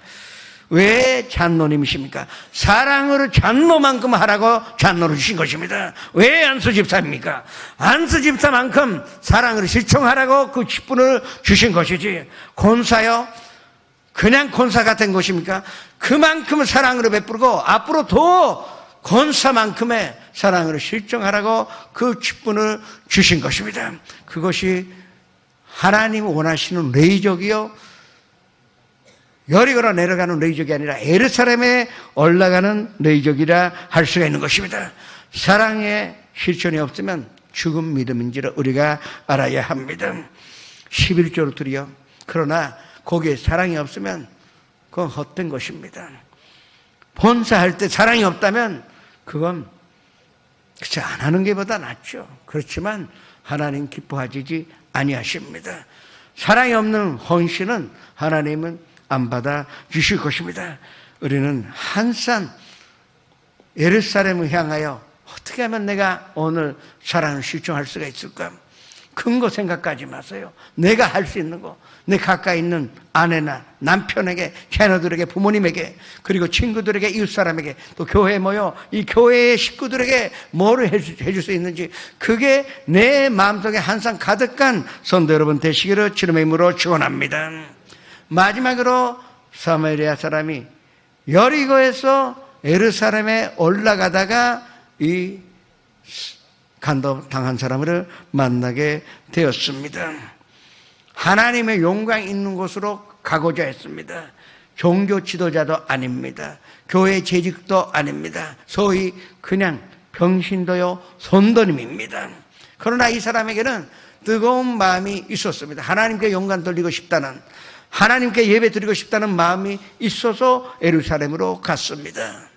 왜 잔노님이십니까? 사랑을 잔노만큼 하라고 잔노를 주신 것입니다. 왜 안수 집사입니까? 안수 집사만큼 사랑을 실천하라고 그 직분을 주신 것이지, 권사요? 그냥 권사가 된 것입니까? 그만큼 사랑으로 베풀고 앞으로 더 권사만큼의 사랑을 실정하라고 그 직분을 주신 것입니다. 그것이 하나님 원하시는 레위족이요 여리고로 내려가는 레위족이 아니라 예루살렘에 올라가는 레위족이라 할 수가 있는 것입니다. 사랑의 실천이 없으면 죽은 믿음인지를 우리가 알아야 합니다. 11조를 드려. 그러나 거기에 사랑이 없으면 그건 헛된 것입니다. 본사할 때 사랑이 없다면 그건 그치 안 하는 게보다 낫죠. 그렇지만 하나님 기뻐하지 아니하십니다. 사랑이 없는 헌신은 하나님은 안 받아 주실 것입니다. 우리는 항상 예루살렘을 향하여 어떻게 하면 내가 오늘 사랑을 실천할 수가 있을까? 큰 거 생각하지 마세요. 내가 할 수 있는 거, 내 가까이 있는 아내나 남편에게, 자녀들에게, 부모님에게, 그리고 친구들에게, 이웃사람에게, 또 교회에 모여 이 교회의 식구들에게 뭐를 해줄 수 있는지, 그게 내 마음속에 항상 가득한 성도 여러분 되시기를 주님의 이름으로 축원합니다. 마지막으로 사마리아 사람이 여리고에서 예루살렘에 올라가다가 이 간도당한 사람을 만나게 되었습니다. 하나님의 영광 있는 곳으로 가고자 했습니다. 종교 지도자도 아닙니다. 교회 재직도 아닙니다. 소위 그냥 병신도요 손도님입니다. 그러나 이 사람에게는 뜨거운 마음이 있었습니다. 하나님께 영광 돌리고 싶다는, 하나님께 예배 드리고 싶다는 마음이 있어서 예루살렘으로 갔습니다.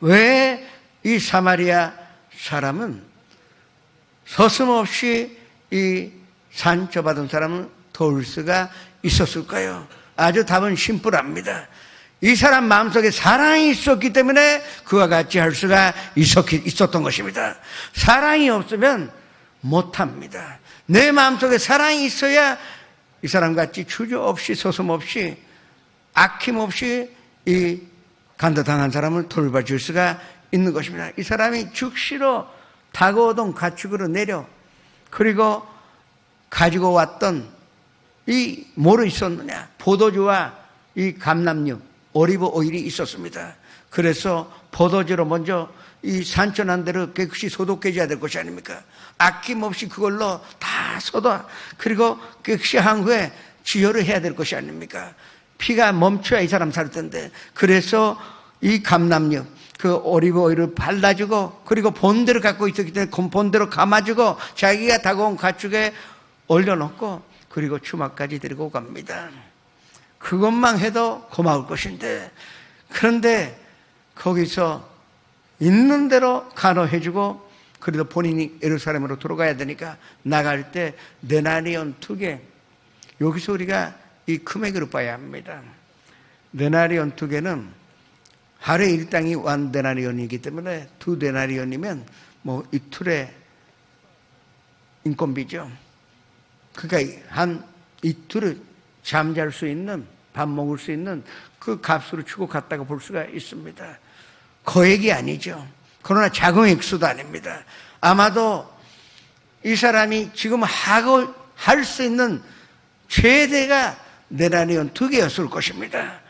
왜 이 사마리아 사람은 서슴없이 이 상처받은 사람을 도울 수가 있었을까요? 아주 답은 심플합니다. 이 사람 마음속에 사랑이 있었기 때문에 그와 같이 할 수가 있었던 것입니다. 사랑이 없으면 못합니다. 내 마음속에 사랑이 있어야 이 사람같이 주저없이 서슴없이 아낌없이 이 간도당한 사람을 돌봐줄 수가 있는 것입니다. 이 사람이 즉시로 다가오던 가축으로 내려, 그리고 가지고 왔던 이 뭐로 있었느냐, 포도주와 이 감람류, 오리브 오일이 있었습니다. 그래서 포도주로 먼저 이 산천한 데를 깨끗이 소독해줘야 될 것이 아닙니까? 아낌없이 그걸로 다 쏟아, 그리고 깨끗이 한 후에 지혈을 해야 될 것이 아닙니까? 피가 멈춰야 이 사람 살 텐데, 그래서 이 감람류, 그 오리브 오일을 발라주고, 그리고 본대로 갖고 있었기 때문에 본대로 감아주고, 자기가 다가온 가축에 올려놓고, 그리고 추막까지 데리고 갑니다. 그것만 해도 고마울 것인데, 그런데 거기서 있는 대로 간호해주고, 그래도 본인이 예루살렘으로 돌아가야 되니까 나갈 때 데나리온 2개, 여기서 우리가 이 금액으로 봐야 합니다. 데나리온 2개는 하루에 일당이 1데나리온이기 때문에 2데나리온이면 뭐 이틀의 인건비죠. 그러니까 한 이틀을 잠잘 수 있는, 밥 먹을 수 있는 그 값으로 주고 갔다고 볼 수가 있습니다. 거액이 아니죠. 그러나 작은 액수도 아닙니다. 아마도 이 사람이 지금 하고 할 수 있는 최대가 데나리온 2개였을 것입니다.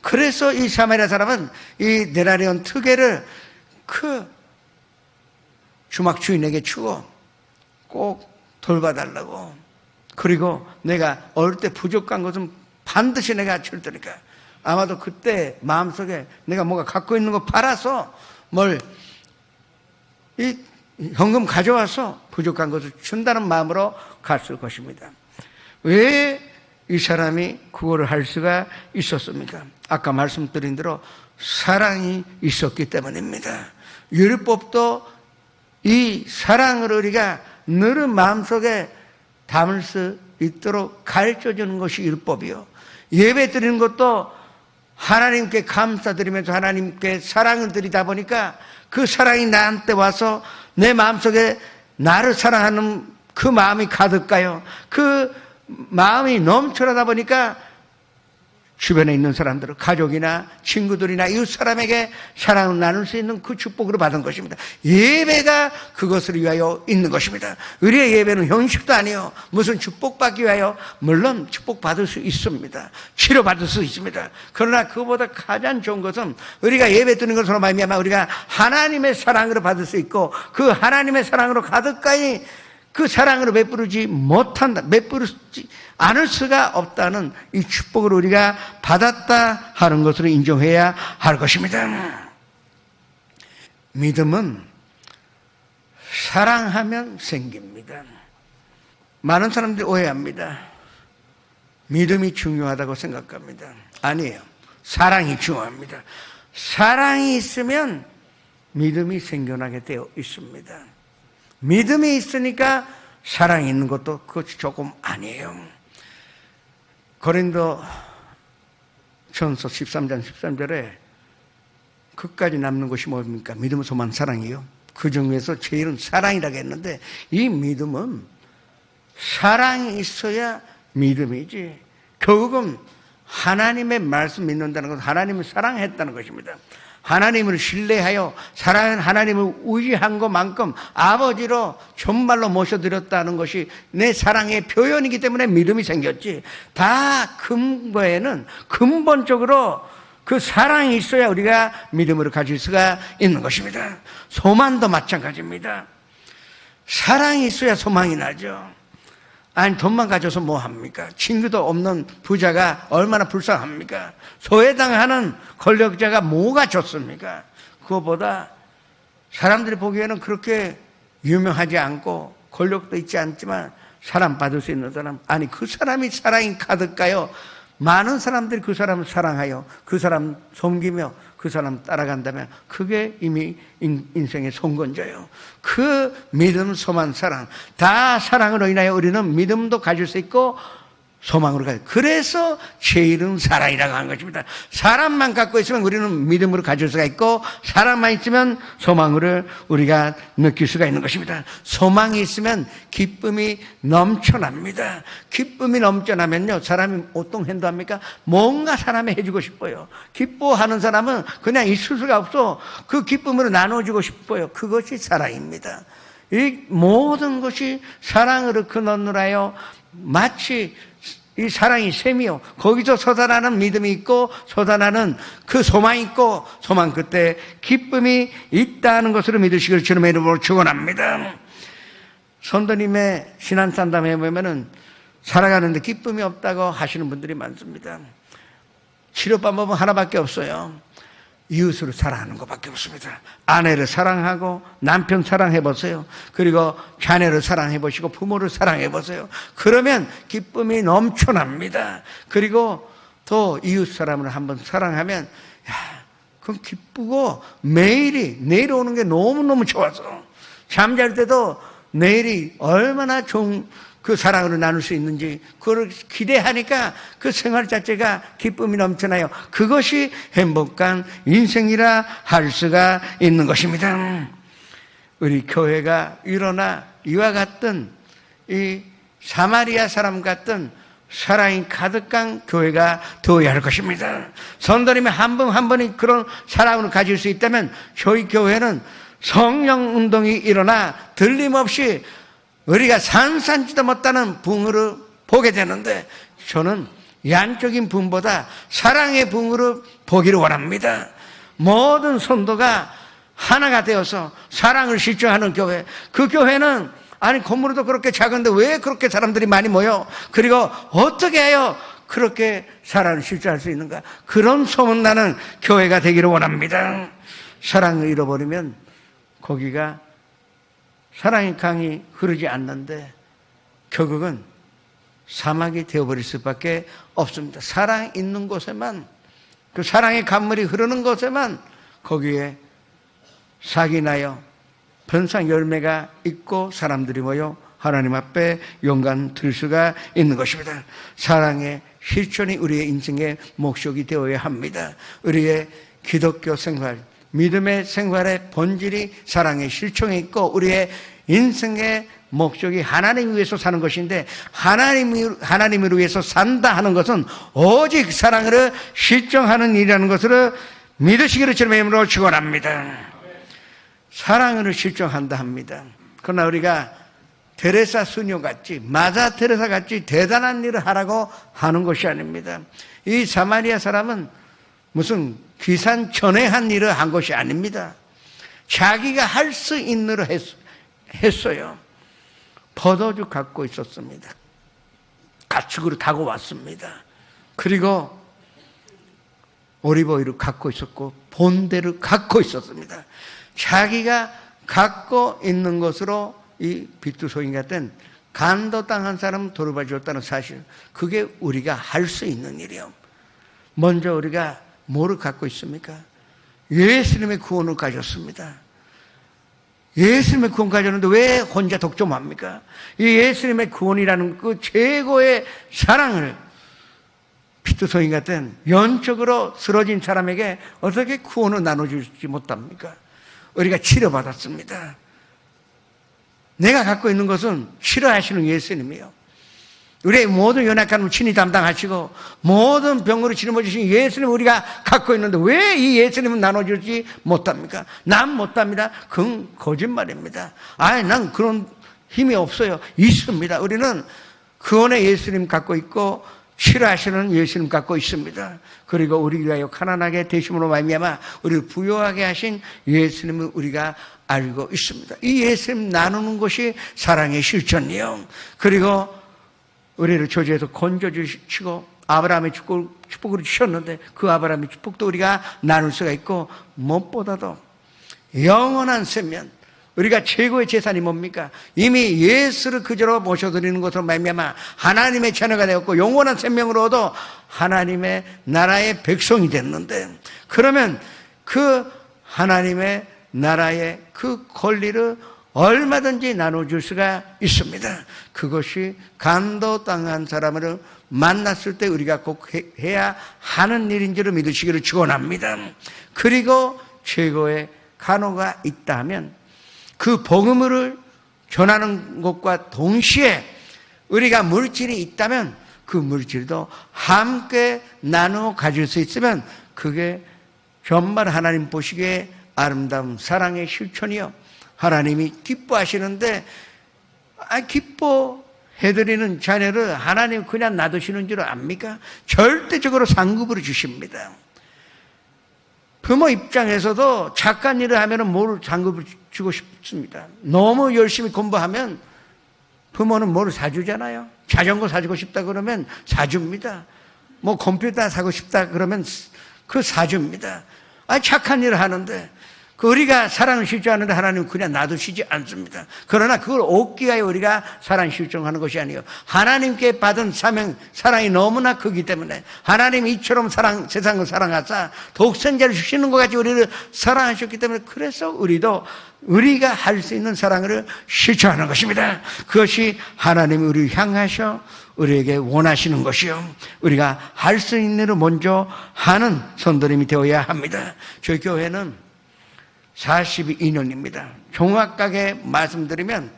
그래서 이 사마리아 사람은 이 데나리온 2개를 그 주막 주인에게 주고 꼭 돌봐달라고, 그리고 내가 어릴 때 부족한 것은 반드시 내가 줄 테니까, 아마도 그때 마음속에 내가 뭔가 갖고 있는 거 팔아서 이 현금 가져와서 부족한 것을 준다는 마음으로 갔을 것입니다. 왜 이 사람이 그거를 할 수가 있었습니까? 아까 말씀드린 대로 사랑이 있었기 때문입니다. 율법도 이 사랑을 우리가 늘 마음속에 담을 수 있도록 가르쳐주는 것이 율법이요, 예배 드리는 것도 하나님께 감사드리면서 하나님께 사랑을 드리다 보니까 그 사랑이 나한테 와서 내 마음속에 나를 사랑하는 그 마음이 가득가요. 그 마음이 넘쳐나다 보니까 주변에 있는 사람들, 가족이나 친구들이나 이웃 사람에게 사랑을 나눌 수 있는 그 축복으로 받은 것입니다. 예배가 그것을 위하여 있는 것입니다. 우리의 예배는 형식도 아니요, 무슨 축복받기 위하여, 물론 축복받을 수 있습니다. 치료받을 수 있습니다. 그러나 그보다 가장 좋은 것은 우리가 예배 드리는 것으로 말미암아 우리가 하나님의 사랑으로 받을 수 있고, 그 하나님의 사랑으로 가득가이 그 사랑으로 베푸지 못한다, 베푸지 않을 수가 없다는 이 축복을 우리가 받았다 하는 것으로 인정해야 할 것입니다. 믿음은 사랑하면 생깁니다. 많은 사람들이 오해합니다. 믿음이 중요하다고 생각합니다. 아니에요. 사랑이 중요합니다. 사랑이 있으면 믿음이 생겨나게 되어 있습니다. 믿음이 있으니까 사랑이 있는 것도 그것이 조금 아니에요. 고린도 전서 13장 13절에 끝까지 남는 것이 뭡니까? 믿음, 소망, 사랑이요. 그 중에서 제일은 사랑이라고 했는데, 이 믿음은 사랑이 있어야 믿음이지. 결국은 하나님의 말씀 믿는다는 것은 하나님을 사랑했다는 것입니다. 하나님을 신뢰하여 사랑하는 하나님을 의지한 것만큼 아버지로 정말로 모셔드렸다는 것이 내 사랑의 표현이기 때문에 믿음이 생겼지. 다 근거에는 근본적으로 그 사랑이 있어야 우리가 믿음으로 가질 수가 있는 것입니다. 소망도 마찬가지입니다. 사랑이 있어야 소망이 나죠. 아니, 돈만 가져서 뭐 합니까? 친구도 없는 부자가 얼마나 불쌍합니까? 소외당하는 권력자가 뭐가 좋습니까? 그거보다 사람들이 보기에는 그렇게 유명하지 않고 권력도 있지 않지만 사랑받을 수 있는 사람, 아니 그 사람이 사랑이 가득가요. 많은 사람들이 그 사람을 사랑하여 그 사람 섬기며 그 사람 따라간다면 그게 이미 인생의 송건자예요. 그 믿음, 소망, 사랑, 다 사랑으로 인하여 우리는 믿음도 가질 수 있고 소망으로 가요. 그래서 제일은 사랑이라고 하는 것입니다. 사랑만 갖고 있으면 우리는 믿음으로 가질 수가 있고, 사랑만 있으면 소망을 우리가 느낄 수가 있는 것입니다. 소망이 있으면 기쁨이 넘쳐납니다. 기쁨이 넘쳐나면요, 사람이 어떤 행동 합니까? 뭔가 사람이 해주고 싶어요. 기뻐하는 사람은 그냥 있을 수가 없어. 그 기쁨으로 나눠주고 싶어요. 그것이 사랑입니다. 이 모든 것이 사랑으로 근원으로 마치 이 사랑이 셈이요, 거기서 솟아나는 믿음이 있고 솟아나는 그 소망이 있고, 소망 끝에 기쁨이 있다는 것으로 믿으시기를 주님의 이름으로 축원합니다. 성도님의 신앙상담에 보면은 살아가는데 기쁨이 없다고 하시는 분들이 많습니다. 치료 방법은 하나밖에 없어요. 이웃을 사랑하는 것밖에 없습니다. 아내를 사랑하고 남편 사랑해보세요. 그리고 자녀를 사랑해보시고 부모를 사랑해보세요. 그러면 기쁨이 넘쳐납니다. 그리고 또 이웃 사람을 한번 사랑하면, 야, 그건 기쁘고 매일이 내려오는 게 너무너무 좋아서 잠잘 때도 내일이 얼마나 좋은 그 사랑으로 나눌 수 있는지 그걸 기대하니까 그 생활 자체가 기쁨이 넘쳐나요. 그것이 행복한 인생이라 할 수가 있는 것입니다. 우리 교회가 일어나 이와 같은 이 사마리아 사람 같은 사랑이 가득한 교회가 되어야 할 것입니다. 성도님이 한 분 한 분이 그런 사랑을 가질 수 있다면 저희 교회는 성령 운동이 일어나 들림없이 우리가 산산치도 못하는 붕으로 보게 되는데, 저는 양적인 붕보다 사랑의 붕으로 보기를 원합니다. 모든 성도가 하나가 되어서 사랑을 실천하는 교회, 그 교회는 아니 건물도 그렇게 작은데 왜 그렇게 사람들이 많이 모여? 그리고 어떻게 해요? 그렇게 사랑을 실천할 수 있는가? 그런 소문나는 교회가 되기를 원합니다. 사랑을 잃어버리면 거기가 사랑의 강이 흐르지 않는데 결국은 사막이 되어버릴 수밖에 없습니다. 사랑 있는 곳에만, 그 사랑의 강물이 흐르는 곳에만 거기에 싹이 나요, 변상 열매가 있고 사람들이 모여 하나님 앞에 영광 드릴 수가 있는 것입니다. 사랑의 실천이 우리의 인생의 목적이 되어야 합니다. 우리의 기독교 생활, 믿음의 생활의 본질이 사랑의 실천에 있고, 우리의 인생의 목적이 하나님 위해서 사는 것인데, 하나님을 위해서 산다 하는 것은 오직 사랑으로 실천하는 일이라는 것을 믿으시기를 주님의 이름으로 축원합니다. 사랑으로 실천한다 합니다. 그러나 우리가 테레사 수녀같이, 마자 테레사 같이 대단한 일을 하라고 하는 것이 아닙니다. 이 사마리아 사람은 무슨 귀산천외한 일을 한 것이 아닙니다. 자기가 할 수 있는 일을 했어요. 포도주 갖고 있었습니다. 가축으로 타고 왔습니다. 그리고 오리브오일을 갖고 있었고 본대를 갖고 있었습니다. 자기가 갖고 있는 것으로 이 비투소인 같은 간도당한 사람은 돌봐 주었다는 사실, 그게 우리가 할 수 있는 일이요. 먼저 우리가 뭐를 갖고 있습니까? 예수님의 구원을 가졌습니다. 예수님의 구원 가졌는데 왜 혼자 독점합니까? 이 예수님의 구원이라는 그 최고의 사랑을 피투소인 같은 영적으로 쓰러진 사람에게 어떻게 구원을 나눠주지 못합니까? 우리가 치료받았습니다. 내가 갖고 있는 것은 치료하시는 예수님이요. 우리의 모든 연약함을 친히 담당하시고 모든 병으로 치료해 주신 예수님 우리가 갖고 있는데 왜 이 예수님은 나눠주지 못합니까? 난 못합니다. 그건 거짓말입니다. 난 그런 힘이 없어요. 있습니다. 우리는 구원의 예수님 갖고 있고 치료하시는 예수님 갖고 있습니다. 그리고 우리가 가난하게 되심으로 말미암아 우리를 부유하게 하신 예수님을 우리가 알고 있습니다. 이 예수님 나누는 것이 사랑의 실천이요. 그리고 우리를 저주에서 건져주시고 아브라함의 축복을 주셨는데 그 아브라함의 축복도 우리가 나눌 수가 있고 무엇보다도 영원한 생명, 우리가 최고의 재산이 뭡니까? 이미 예수를 그저로 모셔드리는 것으로 말미암아 하나님의 자녀가 되었고 영원한 생명으로 얻어 하나님의 나라의 백성이 됐는데, 그러면 그 하나님의 나라의 그 권리를 얼마든지 나눠줄 수가 있습니다. 그것이 간도당한 사람을 만났을 때 우리가 꼭 해야 하는 일인 줄을 믿으시기를 축원합니다. 그리고 최고의 간호가 있다 하면 그 복음을 전하는 것과 동시에 우리가 물질이 있다면 그 물질도 함께 나누어 가질 수 있으면 그게 정말 하나님 보시기에 아름다운 사랑의 실천이요. 하나님이 기뻐하시는데 기뻐해드리는 자녀를 하나님 그냥 놔두시는 줄 압니까? 절대적으로 상급으로 주십니다. 부모 입장에서도 착한 일을 하면 뭘 상급을 주고 싶습니다. 너무 열심히 공부하면 부모는 뭘 사주잖아요. 자전거 사주고 싶다 그러면 사줍니다. 뭐 컴퓨터 사고 싶다 그러면 그 사줍니다. 착한 일을 하는데 우리가 사랑을 실천하는데 하나님은 그냥 놔두시지 않습니다. 그러나 그걸 얻기 위하여 우리가 사랑 실천하는 것이 아니에요. 하나님께 받은 사명, 사랑이 너무나 크기 때문에 하나님이 이처럼 세상을 사랑하사 독생자를 주시는 것 같이 우리를 사랑하셨기 때문에 그래서 우리도 우리가 할 수 있는 사랑을 실천하는 것입니다. 그것이 하나님이 우리를 향하셔 우리에게 원하시는 것이요. 우리가 할 수 있는 일을 먼저 하는 선도림이 되어야 합니다. 저희 교회는 42년입니다. 정확하게 말씀드리면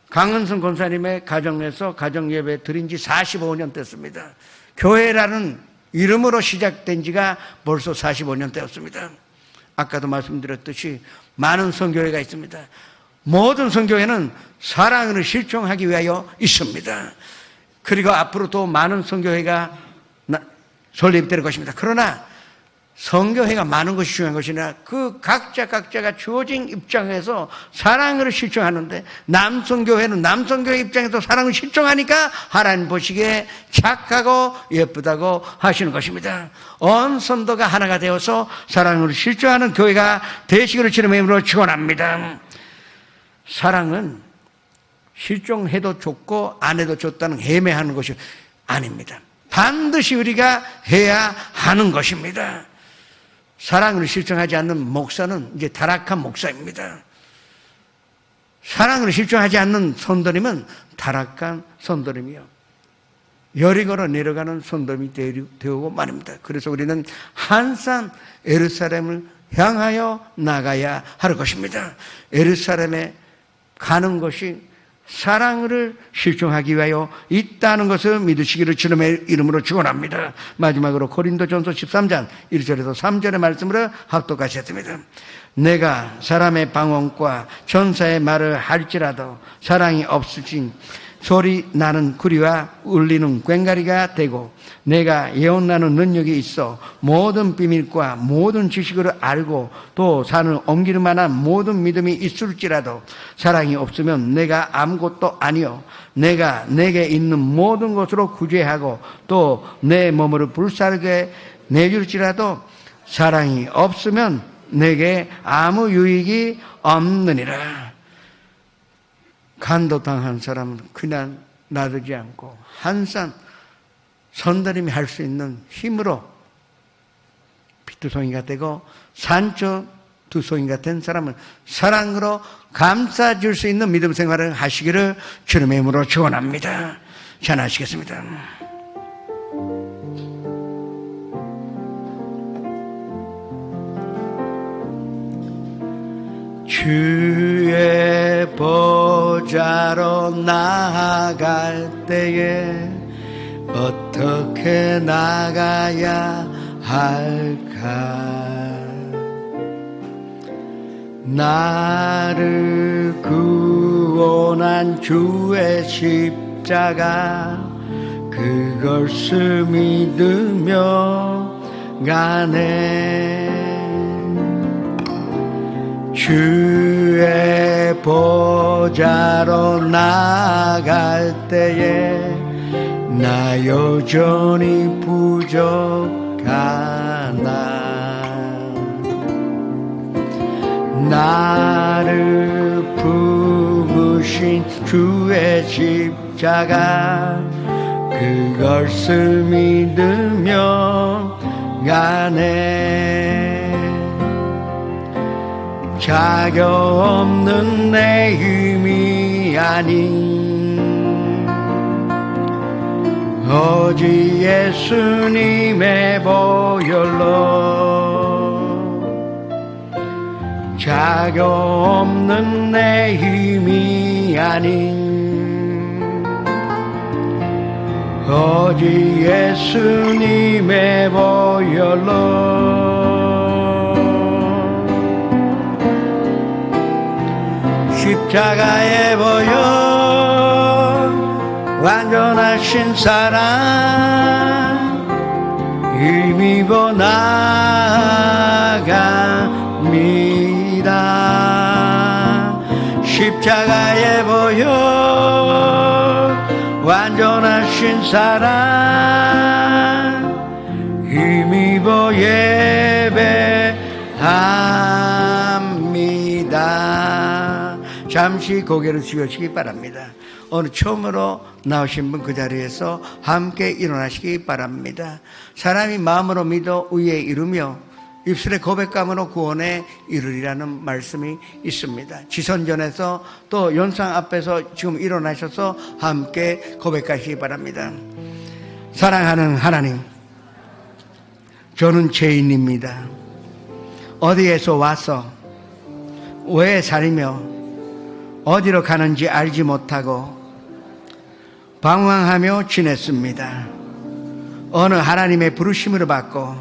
강은성 권사님의 가정에서 가정예배 드린 지 45년 됐습니다. 교회라는 이름으로 시작된 지가 벌써 45년 되었습니다. 아까도 말씀드렸듯이 많은 선교회가 있습니다. 모든 선교회는 사랑을 실천하기 위하여 있습니다. 그리고 앞으로 또 많은 선교회가 설립될 것입니다. 그러나 선교회가 많은 것이 중요한 것이 아니라 그 각자가 주어진 입장에서 사랑을 실천하는데 남선교회는 남선교회 입장에서 사랑을 실천하니까 하나님 보시기에 착하고 예쁘다고 하시는 것입니다. 온 선도가 하나가 되어서 사랑을 실천하는 교회가 되시기를 주님의 이름으로 축원합니다. 사랑은 실종해도 좋고 안 해도 좋다는 애매하는 것이 아닙니다. 반드시 우리가 해야 하는 것입니다. 사랑을 실천하지 않는 목사는 이제 타락한 목사입니다. 사랑을 실천하지 않는 선도님은 타락한 선도님이요. 열이 걸어 내려가는 선도님이 되고 말입니다. 그래서 우리는 항상 예루살렘을 향하여 나가야 할 것입니다. 예루살렘에 가는 것이 사랑을 실천하기 위하여 있다는 것을 믿으시기를 주님의 이름으로 축원합니다. 마지막으로 고린도전서 13장 1절에서 3절의 말씀으로 합독하셨습니다. 내가 사람의 방언과 천사의 말을 할지라도 사랑이 없으신 소리 나는 구리와 울리는 꽹과리가 되고 내가 예언나는 능력이 있어 모든 비밀과 모든 지식을 알고 또 산을 옮길 만한 모든 믿음이 있을지라도 사랑이 없으면 내가 아무것도 아니요 내가 내게 있는 모든 것으로 구제하고 또 내 몸을 불살게 내줄지라도 사랑이 없으면 내게 아무 유익이 없느니라. 간도당한 사람은 그냥 놔두지 않고 항상 선도님이 할 수 있는 힘으로 피투성이가 되고 산초 두성이가 된 사람은 사랑으로 감싸줄 수 있는 믿음 생활을 하시기를 주님의 이름으로 축원합니다. 전하시겠습니다. 주의 보좌로 나아갈 때에 어떻게 나가야 할까? 나를 구원한 주의 십자가 그것을 믿으며 가네. 주의 보좌로 나갈 때에 나 여전히 부족하나. 나를 품으신 주의 십자가 그것을 믿으며 가네. 자격 없는 내 힘이 아닌 오직 예수님의 보혈로 자격 없는 내 힘이 아닌 오직 예수님의 보혈로 십자가의 보혈 완전하신 사랑 힘입어 나아갑니다. 십자가의 보혈 완전하신 사랑 힘입어 예배합니다. 잠시 고개를 숙여시기 바랍니다. 오늘 처음으로 나오신 분 그 자리에서 함께 일어나시기 바랍니다. 사람이 마음으로 믿어 의에 이르며 입술의 고백감으로 구원에 이르리라는 말씀이 있습니다. 지선전에서 또 연상 앞에서 지금 일어나셔서 함께 고백하시기 바랍니다. 사랑하는 하나님, 저는 죄인입니다. 어디에서 와서 왜 살며 어디로 가는지 알지 못하고 방황하며 지냈습니다. 어느 하나님의 부르심으로 받고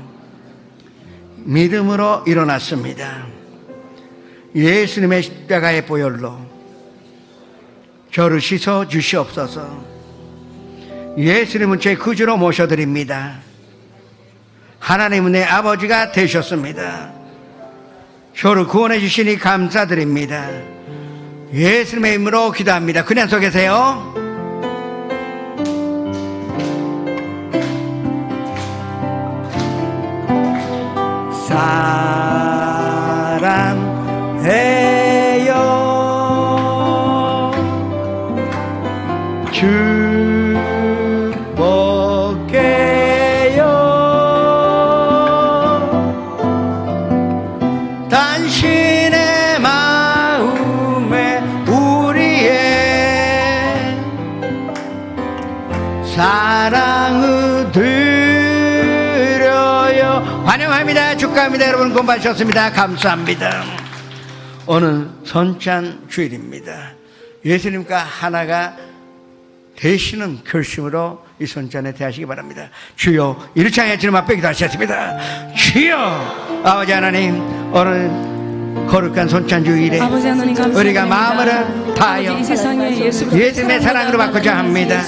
믿음으로 일어났습니다. 예수님의 십자가의 보혈로 저를 씻어 주시옵소서. 예수님은 제 구주로 모셔드립니다. 하나님은 내 아버지가 되셨습니다. 저를 구원해 주시니 감사드립니다. 예수님의 이름으로 기도합니다. 그냥 서 계세요. 사랑해요. 축복해요. 당신의 마음에 우리의 사랑을 드려요. 환영합니다. 축하합니다. 여러분 공부하셨습니다. 감사합니다. 오늘 선찬 주일입니다. 예수님과 하나가 되시는 결심으로 이 선찬에 대하시기 바랍니다. 주여, 일창의 주님 앞에 기도하셨습니다. 주여, 아버지 하나님, 오늘 거룩한 선찬 주일에 우리가 마음을 다하여 예수님의 사랑으로 바꾸자 합니다.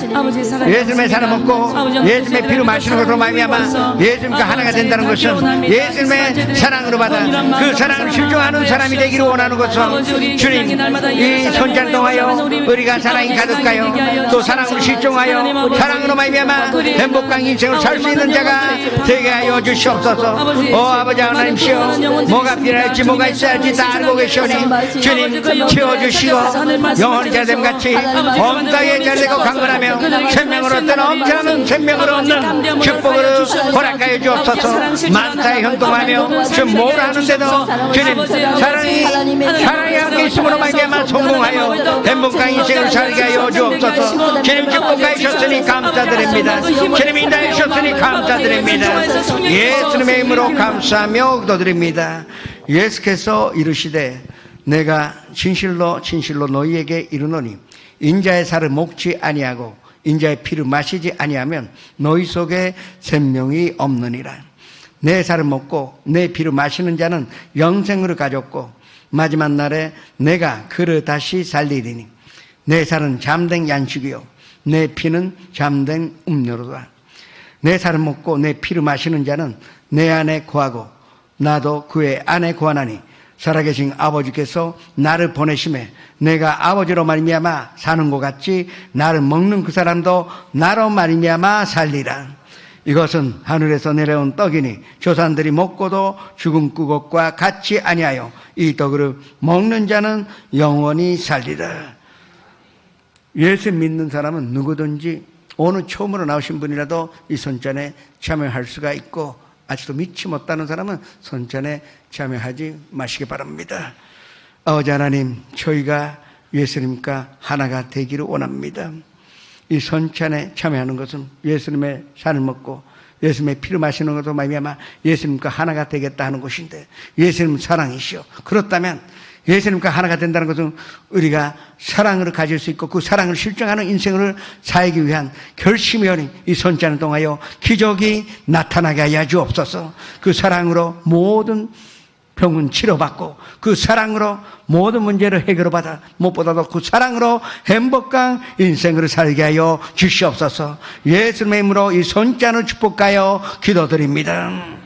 예수님의 사랑 먹고 예수님의 피로 마시는 것으로 말미암아 예수님과 하나가 된다는 것은 예수님의 사랑으로 받아 그 사랑을 실종하는 사람이 되기를 원하는 것은 주님, 이 선찬을 통하여 우리가 사랑이 가득하여 또 사랑을 실종하여 사랑으로 말미암아 행복한 인생을 살 수 있는 자가 되게 하여 주시옵소서. 오 아버지 하나님이시여, 뭐가 필요할지 뭐가 있어야지 다 알고 계시오니 주님 채워주시고 영원히 잘됨같이 온 땅에 잘되고 강건하며 생명을 얻는 엄청난 생명을 얻는 축복을 허락하여 주옵소서. 만사에 형통하며 지금 뭘 하는데도 주님 사랑이 함께 있음으로 말미암아 성공하여 행복한 인생을 살게 하여 주옵소서. 주님 축복하여 주셨으니 감사드립니다. 주님 인도해 주셨으니 감사드립니다. 예수님의 이름으로 감사하며 기도드립니다. 예수께서 이르시되 내가 진실로 진실로 너희에게 이르노니 인자의 살을 먹지 아니하고 인자의 피를 마시지 아니하면 너희 속에 생명이 없느니라. 내 살을 먹고 내 피를 마시는 자는 영생을 가졌고 마지막 날에 내가 그를 다시 살리리니 내 살은 잠든 양식이요 내 피는 잠든 음료로다. 내 살을 먹고 내 피를 마시는 자는 내 안에 거하고 나도 그의 안에 거하나니 살아계신 아버지께서 나를 보내심에 내가 아버지로 말미암아 사는 것 같이 나를 먹는 그 사람도 나로 말미암아 살리라. 이것은 하늘에서 내려온 떡이니 조상들이 먹고도 죽은 그것과 같이 아니하여 이 떡을 먹는 자는 영원히 살리라. 예수 믿는 사람은 누구든지 오늘 처음으로 나오신 분이라도 이 선찬에 참여할 수가 있고 아직도 믿지 못하는 사람은 선찬에 참여하지 마시기 바랍니다. 아버지 하나님, 저희가 예수님과 하나가 되기를 원합니다. 이 선찬에 참여하는 것은 예수님의 살을 먹고 예수님의 피를 마시는 것으로 말미암아 예수님과 하나가 되겠다 하는 것인데 예수님은 사랑이시오. 그렇다면 예수님과 하나가 된다는 것은 우리가 사랑을 가질 수 있고 그 사랑을 실증하는 인생을 살기 위한 결심이 이 선찬을 통하여 기적이 나타나게 하여 주옵소서. 그 사랑으로 모든 병은 치료받고 그 사랑으로 모든 문제를 해결받아 무엇보다도 그 사랑으로 행복한 인생을 살게 하여 주시옵소서. 예수님의 이름으로 이 선찬을 축복하여 기도드립니다.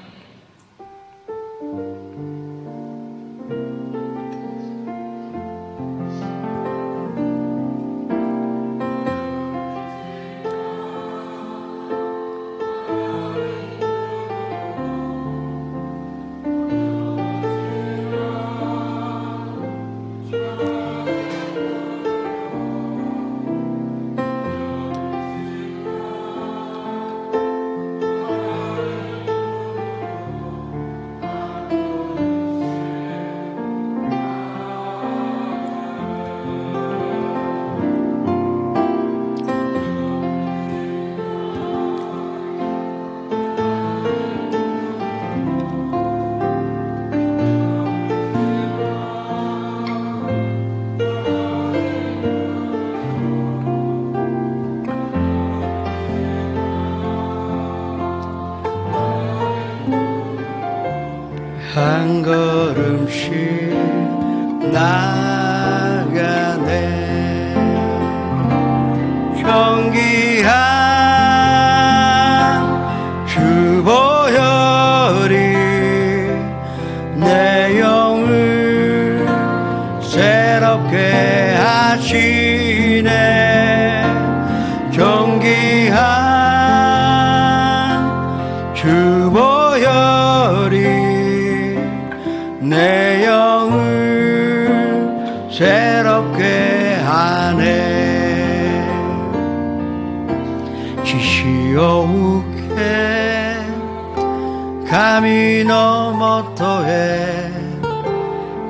한 걸음씩 나가네. 경기한 주 보혈이 내 영을 새롭게 하시네. 경기한 주 보혈이 내 영을 새롭게 하네. 지시오우케 감히 너머터에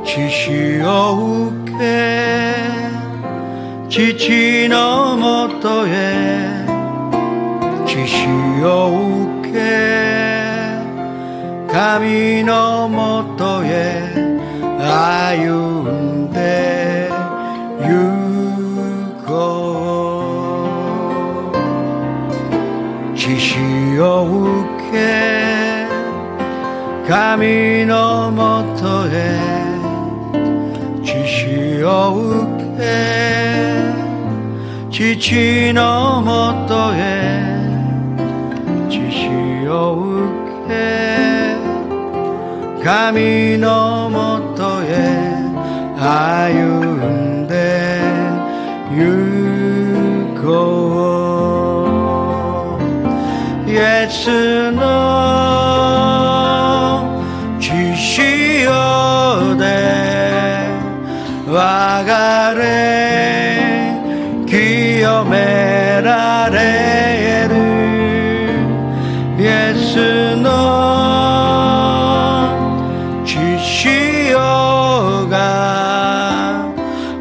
지시오우케 지치 너머터에 지시오우케 감히 너머터에 아윤데 유고 지시오우케 감히 너머터에 지시오우케 지치 너머터에 지시오우케 감히 너머터에 아윤데 유고 예수는 지시오되 와가래 기요메라레를 예수는 지시오가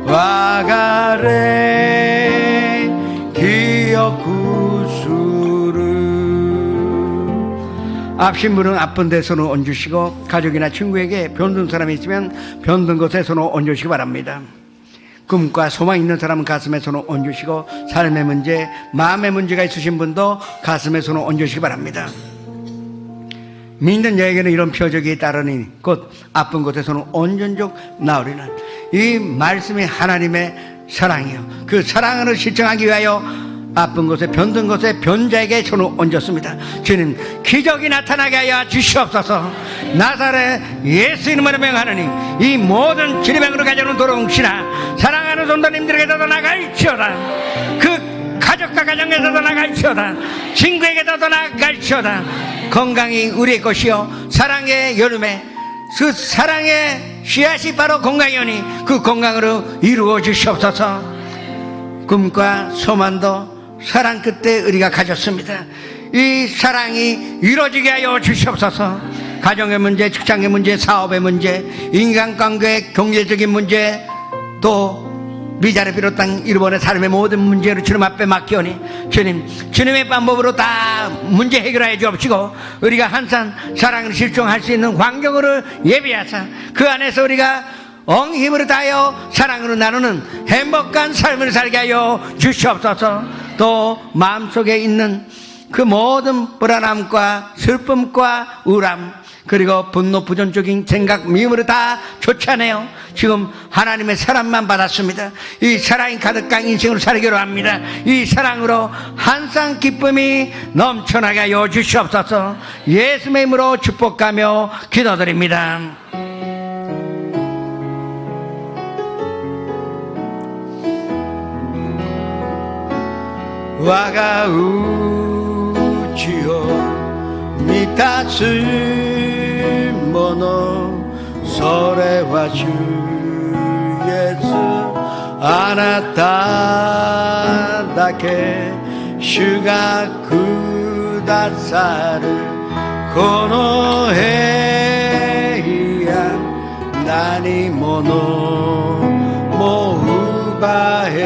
와가래 기요구수를 앞신부는 아픈 데 손을 얹으시고 가족이나 친구에게 병든 사람이 있으면 병든 곳에 손을 얹으시기 바랍니다. 꿈과 소망 있는 사람은 가슴에 손을 얹으시고 삶의 문제, 마음의 문제가 있으신 분도 가슴에 손을 얹으시기 바랍니다. 믿는 자에게는 이런 표적이 따르니 곧 아픈 곳에 손을 얹은 적 나으리라. 이 말씀이 하나님의 사랑이요, 그 사랑을 실천하기 위하여 아픈 곳에 병든 곳에 변자에게 손을 얹었습니다. 주님, 기적이 나타나게 하여 주시옵소서. 나사렛 예수 이름으로 명하느니 이 모든 질병으로 가져오는 도롱시나 사랑하는 성도님들에게도 나갈지어다. 그 가족과 가정에서도 나갈지어다. 친구에게도 나갈지어다. 건강이 우리의 것이요, 사랑의 여름에 그 사랑의 씨앗이 바로 건강이오니 그 건강으로 이루어 주시옵소서. 꿈과 소망도 사랑 끝에 우리가 가졌습니다. 이 사랑이 이루어지게 하여 주시옵소서. 가정의 문제, 직장의 문제, 사업의 문제, 인간관계, 경제적인 문제, 또 미자를 비롯한 일본의 삶의 모든 문제를 주님 앞에 맡기오니 주님, 주님의 방법으로 다 문제 해결하여 주옵시고 우리가 항상 사랑을 실종할 수 있는 환경으로 예비하사 그 안에서 우리가 힘을 다하여 사랑으로 나누는 행복한 삶을 살게 하여 주시옵소서. 또 마음속에 있는 그 모든 불안함과 슬픔과 우울함, 그리고 분노, 부정적인 생각, 미움으로 다 쫓아내요. 지금 하나님의 사랑만 받았습니다. 이 사랑이 가득한 인생으로 살기로 합니다. 이 사랑으로 항상 기쁨이 넘쳐나게 하여 주시옵소서. 예수의 이름으로 축복하며 기도드립니다. 와가 우치요 미타스 모노 소레와 주 예수 아나타 다케 슈가 쿠다사르 코노헤이야 나니 모노 모우바헤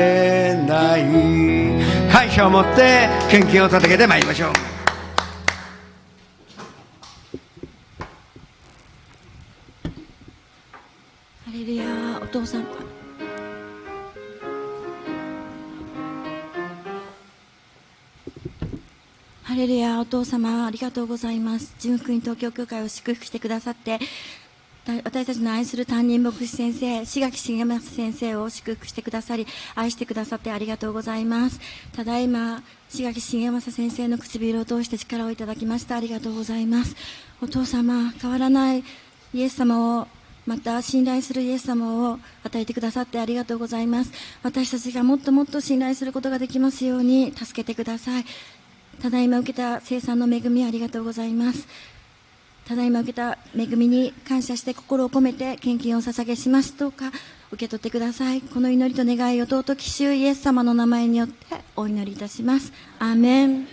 나이感謝を持って献金を捧げてまいりましょう。ハレルヤ、お父さん。ハレルヤ、お父様ありがとうございます。純福音東京教会を祝福してくださって私たちの愛する担任牧師先生、志垣重正先生を祝福してくださり、愛してくださってありがとうございます。ただいま、志垣重正先生の唇を通して力をいただきました。ありがとうございます。お父様、変わらないイエス様を、また信頼するイエス様を与えてくださってありがとうございます。私たちがもっともっと信頼することができますように助けてください。ただいま受けた聖賛の恵みありがとうございます。ただいま受けた恵みに感謝して心を込めて献金を捧げします。どうか受け取ってください。この祈りと願いを尊き主イエス様の名前によってお祈りいたします。アーメン。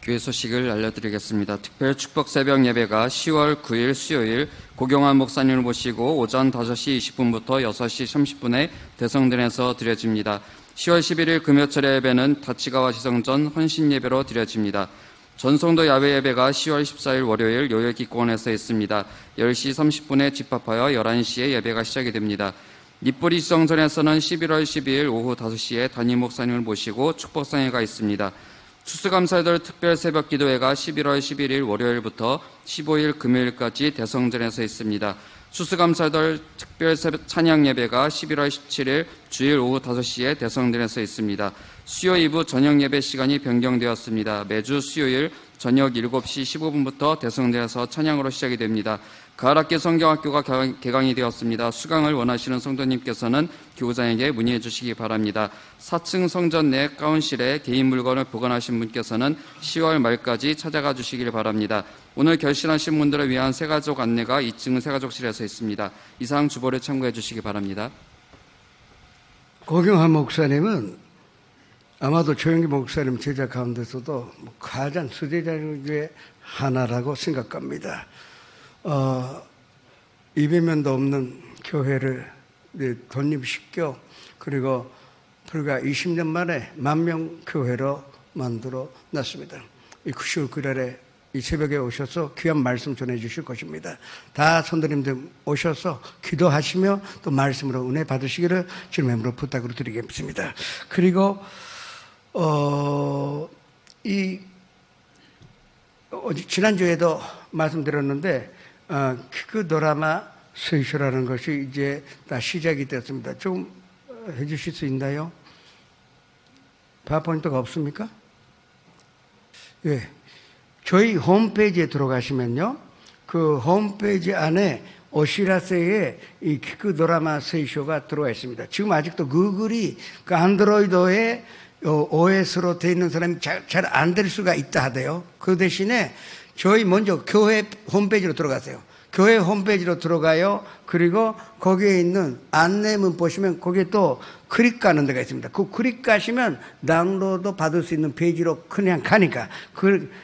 교회 소식을 알려드리겠습니다. 특별 축복 새벽 예배가 10월 9일 수요일 고경환 목사님을 모시고 오전 5시 20분부터 6시 30분에 대성전에서 드려집니다. 10월 11일 금요철 예배는 다치가와 지성전 헌신 예배로 드려집니다. 전성도 야외 예배가 10월 14일 월요일 요요기권에서 있습니다. 10시 30분에 집합하여 11시에 예배가 시작이 됩니다. 밑보리 지성전에서는 11월 12일 오후 5시에 담임 목사님을 모시고 축복상회가 있습니다. 추수감사절 특별 새벽 기도회가 11월 11일 월요일부터 15일 금요일까지 대성전에서 있습니다. 추수감사절 특별 새벽 찬양 예배가 11월 17일 주일 오후 5시에 대성전에서 있습니다. 수요 2부 저녁 예배 시간이 변경되었습니다. 매주 수요일 저녁 7시 15분부터 대성전에서 찬양으로 시작이 됩니다. 가을학기 성경학교가 개강이 되었습니다. 수강을 원하시는 성도님께서는 교우장에게 문의해 주시기 바랍니다. 4층 성전 내 가운실에 개인 물건을 보관하신 분께서는 10월 말까지 찾아가 주시길 바랍니다. 오늘 결신하신 분들을 위한 새가족 안내가 2층 새가족실에서 있습니다. 이상 주보를 참고해 주시기 바랍니다. 고경환 목사님은 아마도 조영기 목사님 제자 가운데서도 가장 수제자 중에 하나라고 생각합니다. 200명도 없는 교회를 독립시켜 그리고 불과 20년 만에 10,000명 교회로 만들어 놨습니다. 이 9월 9일에 이 새벽에 오셔서 귀한 말씀 전해주실 것입니다. 다 성도님들 오셔서 기도하시며 또 말씀으로 은혜 받으시기를 주님의 이름으로 부탁으로 드리겠습니다. 그리고 지난주에도 말씀드렸는데 그 드라마 스위쇼라는 것이 이제 다 시작이 됐습니다. 좀 해주실 수 있나요? 파워포인트가 없습니까? 예. 저희 홈페이지에 들어가시면요, 그 홈페이지 안에 오시라세에 이 그 드라마 스위쇼가 들어와 있습니다. 지금 아직도 구글이 그 안드로이드에 OS로 되어 있는 사람이 잘 안 될 수가 있다 하대요. 그 대신에 저희 먼저 교회 홈페이지로 들어가세요. 교회 홈페이지로 들어가요. 그리고 거기에 있는 안내문 보시면 거기에 또 클릭 가는 데가 있습니다. 그 클릭 가시면 다운로드 받을 수 있는 페이지로 그냥 가니까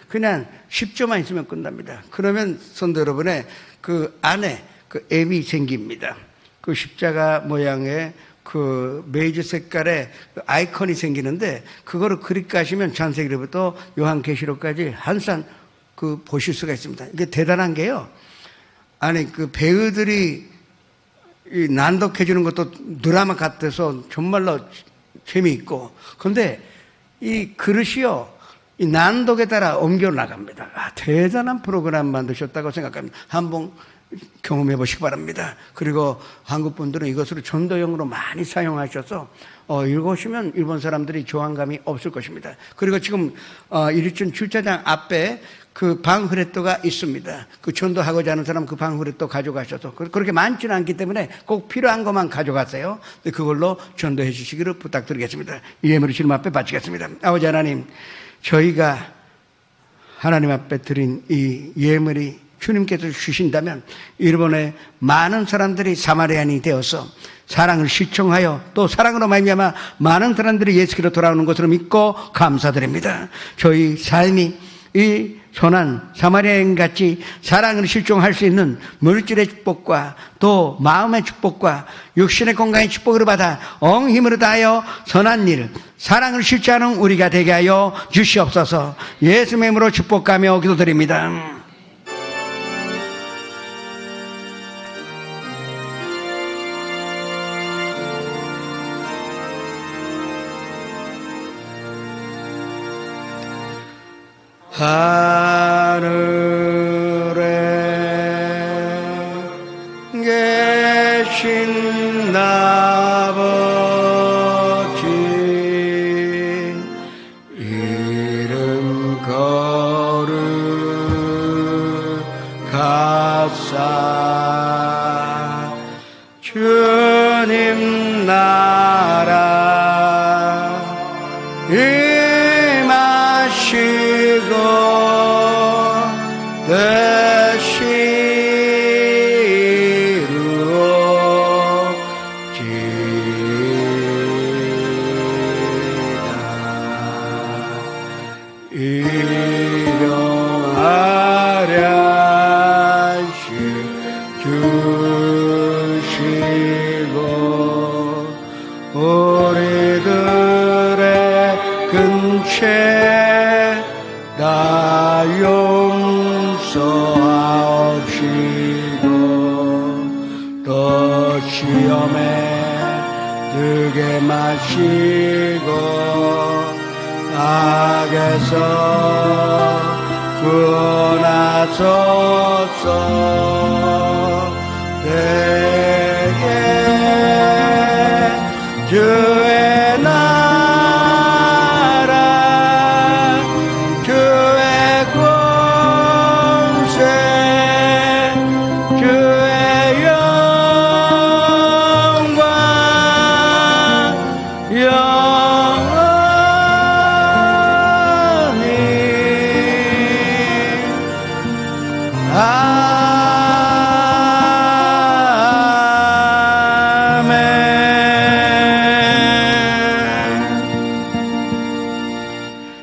그냥 10초만 있으면 끝납니다. 그러면 성도 여러분의 그 안에 그 앱이 생깁니다. 그 십자가 모양의 그 베이지 색깔의 아이콘이 생기는데 그거를 클릭하시면 창세기로부터 요한계시록까지 한산 그 보실 수가 있습니다. 이게 대단한 게요. 아니 그 배우들이 이 난독해 주는 것도 드라마 같아서 정말로 재미있고, 그런데 이 그릇이요 이 난독에 따라 옮겨 나갑니다. 대단한 프로그램 만드셨다고 생각합니다. 한번 경험해 보시기 바랍니다. 그리고 한국 분들은 이것을 전도용으로 많이 사용하셔서 읽으시면 일본 사람들이 조항감이 없을 것입니다. 그리고 지금 일일촌 주차장 앞에 그 방흐레토가 있습니다. 그 전도하고자 하는 사람 그 방흐레토 가져가셔서 그렇게 많지는 않기 때문에 꼭 필요한 것만 가져가세요. 그걸로 전도해 주시기를 부탁드리겠습니다. 이 예물을 주님 앞에 바치겠습니다. 아버지 하나님, 저희가 하나님 앞에 드린 이 예물이 주님께서 주신다면 일본의 많은 사람들이 사마리아인이 되어서 사랑을 실천하여 또 사랑으로 말미암아 많은 사람들이 예수께로 돌아오는 것으로 믿고 감사드립니다. 저희 삶이 이 선한 사마리아인같이 사랑을 실종할 수 있는 물질의 축복과 또 마음의 축복과 육신의 건강의 축복을 받아 온 힘으로 다하여 선한 일, 사랑을 실천하는 우리가 되게 하여 주시옵소서. 예수의 이름으로 축복하며 기도드립니다. 하늘에 계신 아버지 이름 거룩하사 주님 나라 되시루옵지이다. 근채 다 용서하옵시고 또 시험에 들게 마시고 악에서 구원하소서. 내게 주의 나라 주의 권세 주의 영광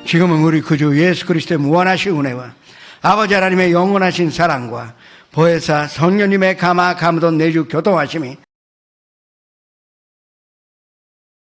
지금은 우리 구주 예수 그리스도의 무한하신 은혜와 아버지 하나님의 영원하신 사랑과 보혜사 성령님의 감화 감동 내주 교통하심이